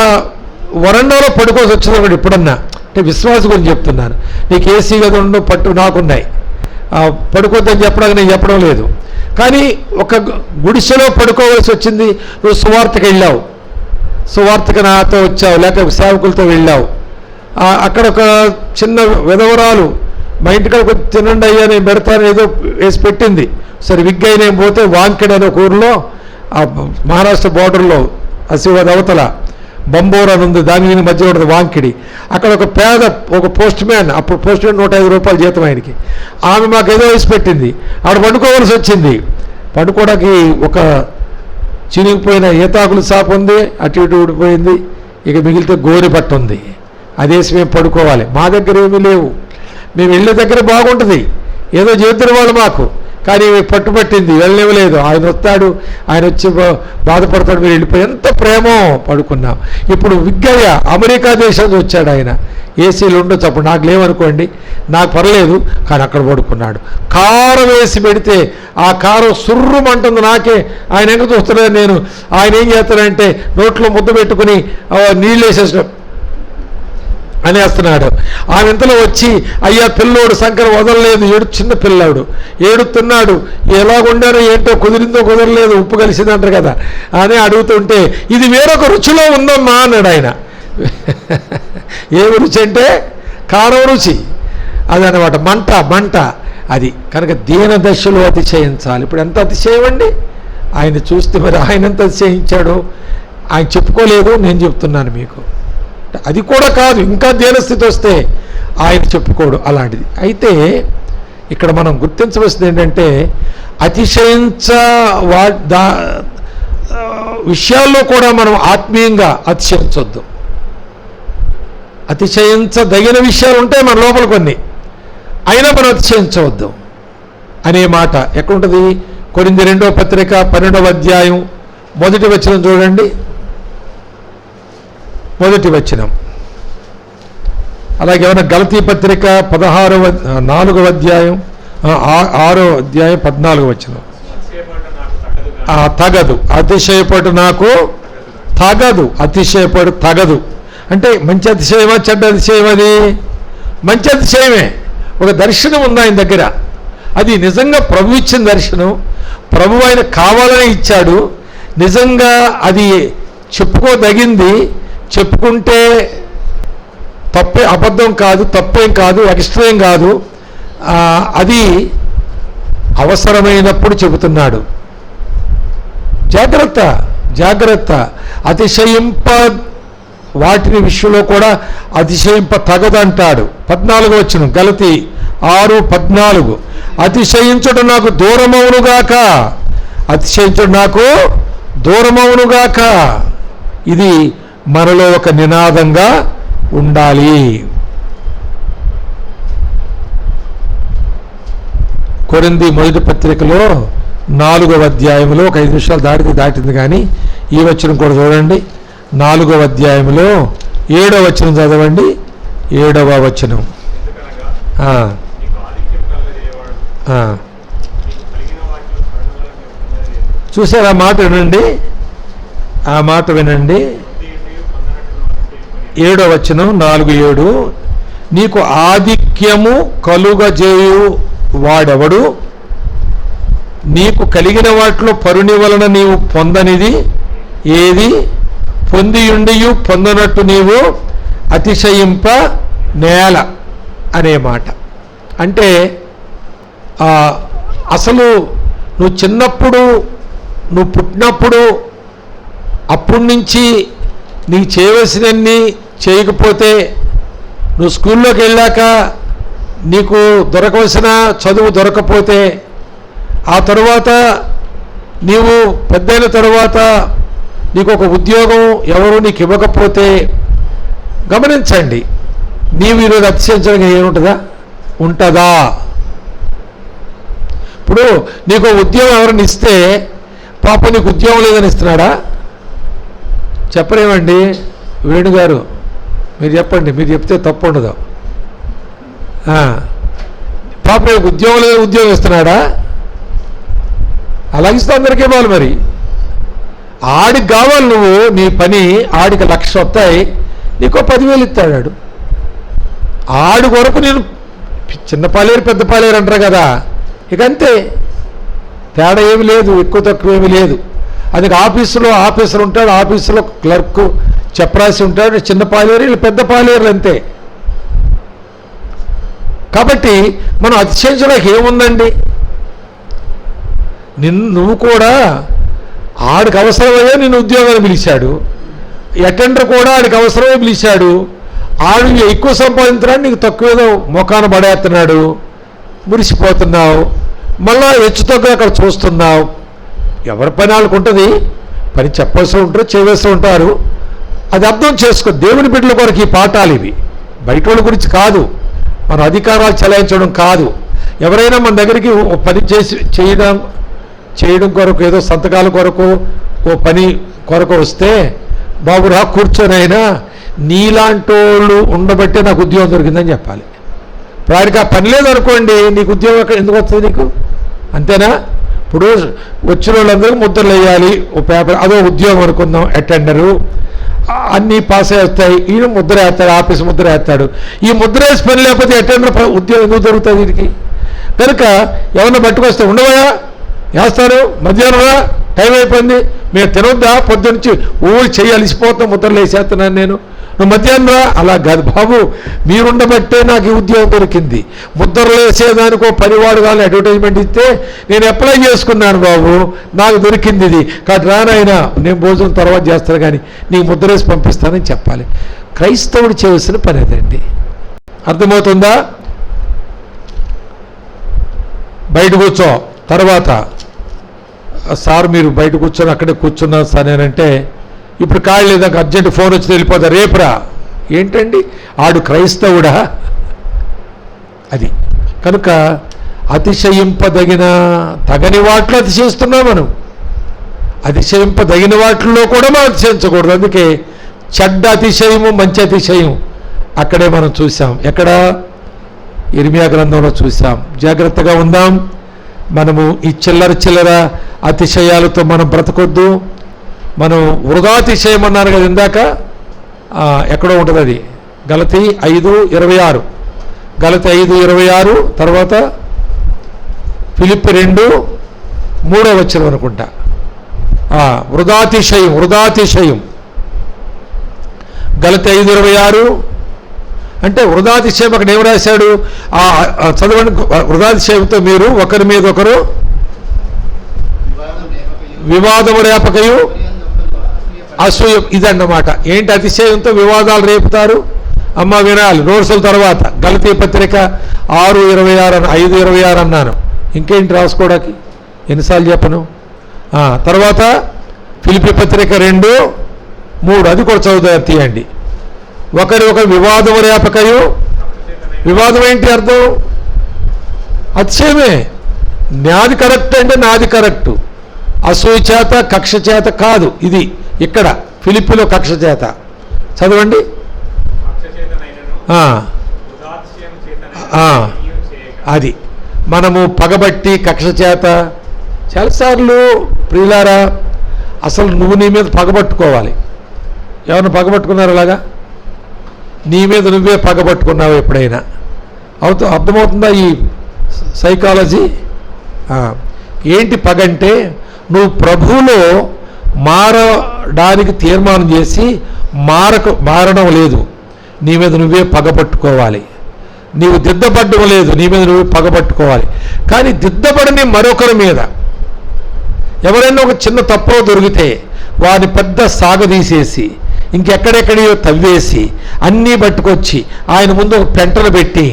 వరండాలో పడుకోవాల్సి వచ్చిన వాడు ఎప్పుడన్నా, అంటే విశ్వాసం గురించి చెప్తున్నాను, నీకు ఏసీ కదా ఉండవు, పట్టు నాకున్నాయి, పడుకోవద్దని చెప్పడానికి నేను చెప్పడం లేదు. కానీ ఒక గుడిసెలో పడుకోవాల్సి వచ్చింది, నువ్వు సువార్తకు వెళ్ళావు, సువార్తకు నాతో వచ్చావు, లేక సేవకులతో వెళ్ళావు, అక్కడ ఒక చిన్న విధవరాలు మా ఇంటికాడ కొంచెం తినండి అయ్యా నేను పెడతాను ఏదో వేసి పెట్టింది. సరే విగ్గై నేను పోతే వాంకిడ్ అనే ఒక ఊరిలో, ఆ మహారాష్ట్ర బోర్డర్లో ఆశీర్వాద్ అవతల బంబోర్ అని ఉంది, దాని మధ్య ఉంటుంది వాంకిడి. అక్కడ ఒక పోస్ట్ మ్యాన్, అప్పుడు పోస్ట్ మ్యాన్ 105 రూపాయలు జీతం ఆయనకి, ఆమె మాకు ఏదో వేసి పెట్టింది. ఆవిడ పండుకోవాల్సి వచ్చింది. పండుకోవడానికి ఒక చినిగిపోయిన ఈతాకులు సాపు ఉంది, అటు ఇటు ఊడిపోయింది, ఇక మిగిలితే గోరి బట్ట ఉంది, అదేసి మేము పడుకోవాలి. మా దగ్గర ఏమీ లేవు, మేము వెళ్ళే దగ్గర బాగుంటుంది, ఏదో చేతున్న వాళ్ళు మాకు, కానీ పట్టుబట్టింది, వెళ్ళనివ్వలేదు. ఆయన వస్తాడు, ఆయన వచ్చి బాధపడతాడు, మీరు వెళ్ళిపోయి ఎంత ప్రేమో పడుకున్నాం. ఇప్పుడు విగ్గయ్య అమెరికా దేశం వచ్చాడు, ఆయన ఏసీలు ఉండొచ్చు, అప్పుడు నాకు లేవనుకోండి, నాకు పర్లేదు, కానీ అక్కడ పడుకున్నాడు. కారం వేసి పెడితే ఆ కారం సుర్రుమంటుంది నాకే, ఆయన ఎంత చూస్తున్నాడు. నేను ఆయన ఏం చేస్తానంటే నోట్లో ముద్ద పెట్టుకుని నీళ్ళు వేసేసిన అనేస్తున్నాడు. ఆమె ఇంతలో వచ్చి, అయ్యా పిల్లోడు శంకర్ వదలలేదు, చిన్న పిల్లాడు ఏడుతున్నాడు, ఎలాగుండారో ఏంటో, కుదిరిందో కుదరలేదు, ఉప్పు కలిసిందంటారు కదా అని అడుగుతుంటే, ఇది వేరొక రుచిలో ఉందమ్మా అన్నాడు ఆయన. ఏ రుచి అంటే కారం రుచి, అదనమాట, మంట అది. కనుక దీన దశలో అతిశయించాలి. ఇప్పుడు ఎంత అతిశయం అండి ఆయన చూస్తే, మరి ఆయన ఎంత అతిశయించాడో ఆయన చెప్పుకోలేదు, నేను చెప్తున్నాను మీకు. అది కూడా కాదు, ఇంకా దీనస్థితి వస్తే ఆయన చెప్పుకోడు అలాంటిది. అయితే ఇక్కడ మనం గుర్తించవలసింది ఏంటంటే, విషయాల్లో కూడా మనం ఆత్మీయంగా అతిశయించొద్దు. అతిశయించదగిన విషయాలు ఉంటాయి మన లోపల కొన్ని, అయినా మనం అతిశయించవద్దు అనే మాట ఎక్కడుంటుంది? కొరింథీ 2వ పత్రిక 12వ అధ్యాయం 1వ వచనం చూడండి. 1వ వచనం. అలాగే ఏమైనా గలతీ పత్రిక 4వ అధ్యాయం 6వ అధ్యాయం 14వ వచనం. తగదు, అతిశయపడు నాకు తగదు, అతిశయపడు తగదు అంటే మంచి అతిశయమా చెడ్డ అతిశయం? అది మంచి అతిశయమే. ఒక దర్శనం ఉంది ఆయన దగ్గర, అది నిజంగా ప్రభు ఇచ్చిన దర్శనం, ప్రభు ఆయన కావాలని ఇచ్చాడు, నిజంగా అది చెప్పుకోదగింది, చెప్పుకుంటే తప్పే, అబద్ధం కాదు, తప్పేం కాదు, ఎక్స్ట్రేం కాదు, అది అవసరమైనప్పుడు చెబుతున్నాడు. జాగ్రత్త జాగ్రత్త. అతిశయింప వాటిని విషయంలో కూడా అతిశయింప తగదంటాడు. 14వ వచనం గలతీ 6:14. అతిశయించుట నాకు దూరమవునుగాక, అతిశయించుట నాకు దూరమవునుగాక. ఇది మనలో ఒక నినాదంగా ఉండాలి. కొరింథీ మొదటి పత్రికలో 4వ అధ్యాయంలో ఒక 5 నిమిషాలు దాటింది కానీ ఈ వచనం కూడా చూడండి. 4వ అధ్యాయంలో 7వ వచనం చదవండి. 7వ వచనం. చూసారు ఆ మాట వినండి, ఆ మాట వినండి. 7వ వచనం 4:7. నీకు ఆధిక్యము కలుగజేయు వాడెవడు? నీకు కలిగిన వాటిలో పరుని వలన నీవు పొందనిది ఏది? పొందియుండియు పొందనట్టు నీవు అతిశయింప నేల అనే మాట. అంటే అసలు నువ్వు చిన్నప్పుడు, నువ్వు పుట్టినప్పుడు, అప్పటి నుంచి నీకు చేయవలసినన్ని చేయకపోతే, నువ్వు స్కూల్లోకి వెళ్ళాక నీకు దొరకవలసిన చదువు దొరకపోతే, ఆ తరువాత నీవు పెద్దయిన తరువాత నీకు ఒక ఉద్యోగం ఎవరు నీకు ఇవ్వకపోతే, గమనించండి, నీవు ఈరోజు అతిశయించడానికి ఏముంటుందా? ఉంటుందా? ఇప్పుడు నీకు ఉద్యోగం ఎవరిని ఇస్తే, పాప నీకు ఉద్యోగం లేదని ఇస్తున్నాడా? చెప్పరేమండి వేణుగారు, మీరు చెప్పండి, మీరు చెప్తే తప్పు ఉండదు. పాప నీకు ఉద్యోగం లేదని ఉద్యోగం ఇస్తున్నాడా? అలాగిస్తే అందరికీ ఇవ్వాలి. మరి ఆడికి కావాలి, నువ్వు నీ పని, ఆడికి 1,00,000 వస్తాయి, నీకో 10,000 ఇస్తాడు. ఆడి కొరకు నేను చిన్న పాలేరు పెద్ద పాలేరు అంటారు కదా, ఇక అంతే, తేడా ఏమి లేదు, ఎక్కువ తక్కువ ఏమి లేదు. అందుకే ఆఫీసర్ ఉంటాడు, ఆఫీసులో క్లర్క్ చెప్పరాసి ఉంటాడు, చిన్న పాలేరు, వీళ్ళు పెద్ద పాలేరులు అంతే. కాబట్టి మనం అతిశయించడానికి ఏముందండి? నువ్వు కూడా ఆడికి అవసరమయ్యే నిన్ను ఉద్యోగాన్ని పిలిచాడు, అటెండర్ కూడా ఆడికి అవసరమే పిలిచాడు, ఆడు ఎక్కువ సంపాదించడానికి నీకు తక్కువేదో మొఖాన పడేస్తున్నాడు, మురిసిపోతున్నావు, మళ్ళా హెచ్చుతగ్గా అక్కడ చూస్తున్నావు. ఎవరి పని వాళ్ళకు ఉంటుంది, పని చెప్పవలసి ఉంటారు, చేయవలసి ఉంటారు. అది అర్థం చేసుకో. దేవుని బిడ్డల కొరకు ఈ పాఠాలు ఇవి, బయట వాళ్ళ గురించి కాదు, మన అధికారాలు చెలాయించడం కాదు. ఎవరైనా మన దగ్గరికి ఓ పని చేయడం కొరకు, ఏదో సంతకాల కొరకు, ఓ పని కొరకు వస్తే, బాబు రా కూర్చొని, అయినా నీలాంటి వాళ్ళు ఉండబట్టే నాకు ఉద్యోగం దొరికిందని చెప్పాలి. ఇప్పుడు ఆయనకి ఆ పని లేదనుకోండి, నీకు ఉద్యోగం ఎందుకు వస్తుంది నీకు? అంతేనా? ఇప్పుడు వచ్చిన వాళ్ళందరూ ముద్రలు వేయాలి, ఓ పేపర్, అదో ఉద్యోగం అనుకుందాం, అటెండరు. అన్నీ పాస్ వేస్తాయి, ఈయన ముద్ర వేస్తాడు, ఆఫీస్ ముద్ర వేస్తాడు. ఈ ముద్ర వేసి పని లేకపోతే అటెండర్ ఉద్యోగం ఎందుకు దొరుకుతుంది వీడికి? కనుక ఎవరన్నా పట్టుకొస్తే ఉండవా వేస్తారు, మధ్యాహ్నం టైం అయిపోయింది, మేము తినొద్దా, పొద్దునుంచి ఊరు చెయ్యి అలిసిపోతాం, ముద్రలు వేసేస్తున్నాను నేను, నువ్వు మధ్యాహ్నం అలా కాదు బాబు, మీరుండబట్టే నాకు ఈ ఉద్యోగం దొరికింది. ముద్రలు వేసేదానికో పనివాడు కానీ అడ్వర్టైజ్మెంట్ ఇస్తే నేను అప్లై చేసుకున్నాను బాబు, నాకు దొరికింది ఇది, కాబట్టి రానైనా నేను భోజనం తర్వాత చేస్తాను కానీ నీకు ముద్ర వేసి పంపిస్తానని చెప్పాలి. క్రైస్తవుడు చేయవలసిన పని అదండి. అర్థమవుతుందా? బయట కూర్చో, తర్వాత సార్ మీరు బయట కూర్చొని అక్కడే కూర్చున్నారు సార్ నేనంటే, ఇప్పుడు కాళ్ళు లేదాక అర్జెంట్ ఫోన్ వచ్చి వెళ్ళిపోతా, రేపురా. ఏంటండి ఆడు క్రైస్తవుడా? అది కనుక అతిశయింపదగిన తగని వాటిలో అతిశయిస్తున్నాం మనం, అతిశయింపదగిన వాటిల్లో కూడా మనం అతిశయించకూడదు. అందుకే చెడ్డ అతిశయము మంచి అతిశయం అక్కడే మనం చూసాం. ఎక్కడ? ఇర్మియా గ్రంథంలో చూసాం. జాగ్రత్తగా ఉందాం. మనము ఈ చిల్లర అతిశయాలతో మనం బ్రతకొద్దు. మనం వృధాతిశయం అన్నారు కదా ఇందాక, ఎక్కడో ఉంటుంది అది, గలతీ 5:26, గలతీ 5:26, తర్వాత ఫిలిప్పి 2:3 అనుకుంటా. వృధాతిశయం గలతీ 5:26 అంటే వృధాతిశయం. అక్కడ ఏం రాశాడు? చదవండి. వృధాతిశయంతో మీరు ఒకరి మీద ఒకరు వివాదము రేపకయు అసూయ, ఇదన్నమాట. ఏంటి అతిశయంతో వివాదాలు రేపుతారు? అమ్మ వినాలి, నోట్సుల తర్వాత గలతీ పత్రిక 6:26 5:26 అన్నాను, ఇంకేంటి రాసుకోవడానికి, ఎన్నిసార్లు చెప్పను. తర్వాత ఫిలిప్పి పత్రిక 2:3 అది కూడా చదువుతా తీయండి. ఒకరి వివాదము రేపకయు, వివాదం ఏంటి అర్థం? అతిశయమే. నాది కరెక్ట్ అంటే నాది కరెక్టు, అసూయ చేత కక్ష చేత కాదు. ఇది ఇక్కడ ఫిలిప్పిలో కక్ష చేత. చదవండి. అది మనము పగబట్టి కక్ష చేత. చాలాసార్లు ప్రియులారా అసలు నువ్వు నీ మీద పగబట్టుకోవాలి. ఎవరిని పగబట్టుకున్నారు అలాగా? నీ మీద నువ్వే పగబట్టుకున్నావు ఎప్పుడైనా? అర్థమవుతుందా ఈ సైకాలజీ? ఏంటి పగంటే, నువ్వు ప్రభువులో మారడానికి తీర్మానం చేసి మారడం లేదు, నీ మీద నువ్వే పగబట్టుకోవాలి. నీవు దిద్దపడడం లేదు, నీ మీద నువ్వే పగబట్టుకోవాలి. కానీ దిద్దపడని మరొకరి మీద ఎవరైనా ఒక చిన్న తప్పులో దొరికితే వారిని పెద్ద సాగదీసేసి ఇంకెక్కడెక్కడియో తవ్వేసి అన్నీ పట్టుకొచ్చి ఆయన ముందు ఒక పెంటను పెట్టి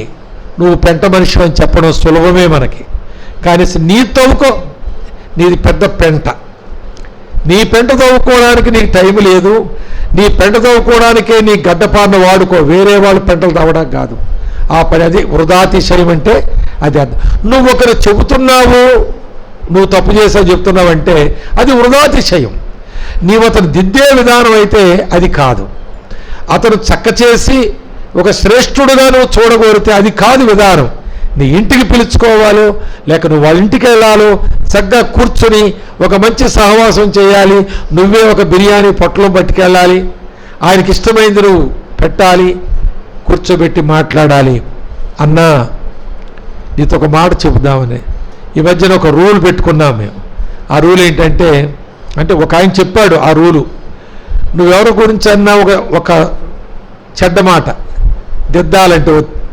నువ్వు పెంట మనిషి అని చెప్పడం సులభమే మనకి. కానీ నీ తవ్వుకో, నీది పెద్ద పెంట, నీ పెంట తవ్వుకోవడానికి నీకు టైం లేదు. నీ పెంట తవ్వుకోవడానికే నీ గడ్డపారను వాడుకో, వేరే వాళ్ళు పెంటలు తవ్వడానికి కాదు. ఆ పని అది వృధాతిశయం అంటే అది అర్థం. నువ్వు ఒకరు చెబుతున్నావు, నువ్వు తప్పు చేసావు చెప్తున్నావంటే అది వృధాతిశయం. నీవు అతను దిద్దే విధానం అయితే అది కాదు. అతను చక్క చేసి ఒక శ్రేష్ఠుడుగా నువ్వు చూడగోరితే అది కాదు విధానం. నీ ఇంటికి పిలుచుకోవాలో లేక నువ్వు వాళ్ళ ఇంటికి వెళ్ళాలో, చక్కగా కూర్చొని ఒక మంచి సహవాసం చేయాలి, నువ్వే ఒక బిర్యానీ పొట్టలం పట్టుకెళ్ళాలి, ఆయనకి ఇష్టమైంది నువ్వు పెట్టాలి, కూర్చోబెట్టి మాట్లాడాలి. అన్నా నీతో ఒక మాట చెబుదామని ఈ మధ్యన ఒక రూల్ పెట్టుకున్నాం మేము. ఆ రూల్ ఏంటంటే, అంటే ఒక ఆయన చెప్పాడు ఆ రూలు, నువ్వెవరి గురించి అన్నా ఒక చెడ్డ మాట దిద్దాలంటే,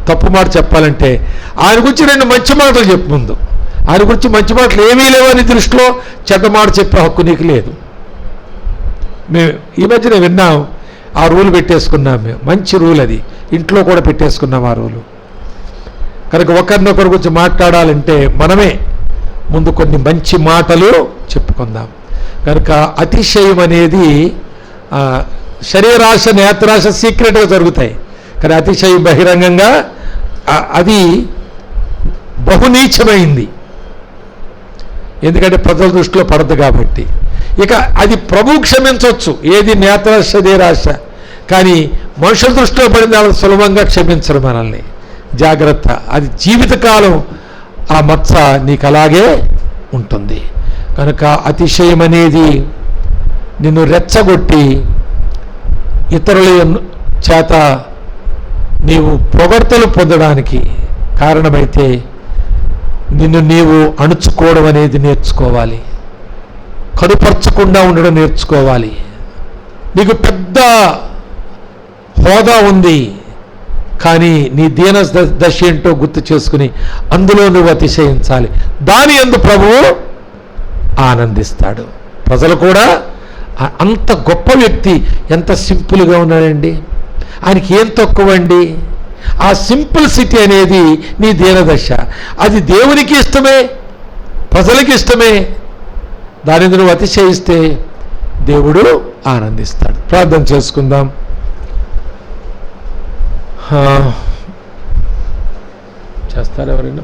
తప్పు మాట చెప్పాలంటే ఆయన గురించి 2 మంచి మాటలు చెప్పు ముందు. ఆయన గురించి మంచి మాటలు ఏమీ లేవని దృష్టిలో చెడ్డ మాట చెప్పే హక్కు నీకు లేదు. మేము ఈ మధ్యన విన్నాం, ఆ రూల్ పెట్టేసుకున్నాం మేము. మంచి రూల్ అది, ఇంట్లో కూడా పెట్టేసుకున్నాం ఆ రూలు. కనుక ఒకరినొకరి గురించి మాట్లాడాలంటే మనమే ముందు కొన్ని మంచి మాటలు చెప్పుకుందాం. కనుక అతిశయం అనేది శరీరాశ నేత్రాశ సీక్రెట్గా జరుగుతాయి, కానీ అతిశయం బహిరంగంగా అది బహునీచమైంది. ఎందుకంటే ప్రజల దృష్టిలో పడదు కాబట్టి. ఇక అది ప్రభు క్షమించవచ్చు, ఏది నేత్ర శరీరాశ, కానీ మనుషుల దృష్టిలో పడింది వాళ్ళు సులభంగా క్షమించరు మనల్ని. జాగ్రత్త, అది జీవితకాలం ఆ మచ్చ నీకు అలాగే ఉంటుంది. కనుక అతిశయం అనేది నిన్ను రెచ్చగొట్టి ఇతరుల చేత నీవు పొగడ్తలు పొందడానికి కారణమైతే నిన్ను నీవు అణుచుకోవడం అనేది నేర్చుకోవాలి. కనుపరచకుండా ఉండడం నేర్చుకోవాలి. నీకు పెద్ద హోదా ఉంది, కానీ నీ దీన దశ ఏంటో గుర్తు చేసుకుని అందులో నువ్వు అతిశయించాలి. దాని యందు ప్రభువు ఆనందిస్తాడు. ప్రజలు కూడా అంత గొప్ప వ్యక్తి ఎంత సింపుల్గా ఉన్నాడండి, ఆయనకి ఏం తక్కువండి. ఆ సింపుల్సిటీ అనేది నీ దీనదశ. అది దేవునికి ఇష్టమే, ప్రజలకి ఇష్టమే. దాని నువ్వు అతిశయిస్తే దేవుడు ఆనందిస్తాడు. ప్రార్థన చేసుకుందాం. చేస్తారు ఎవరైనా?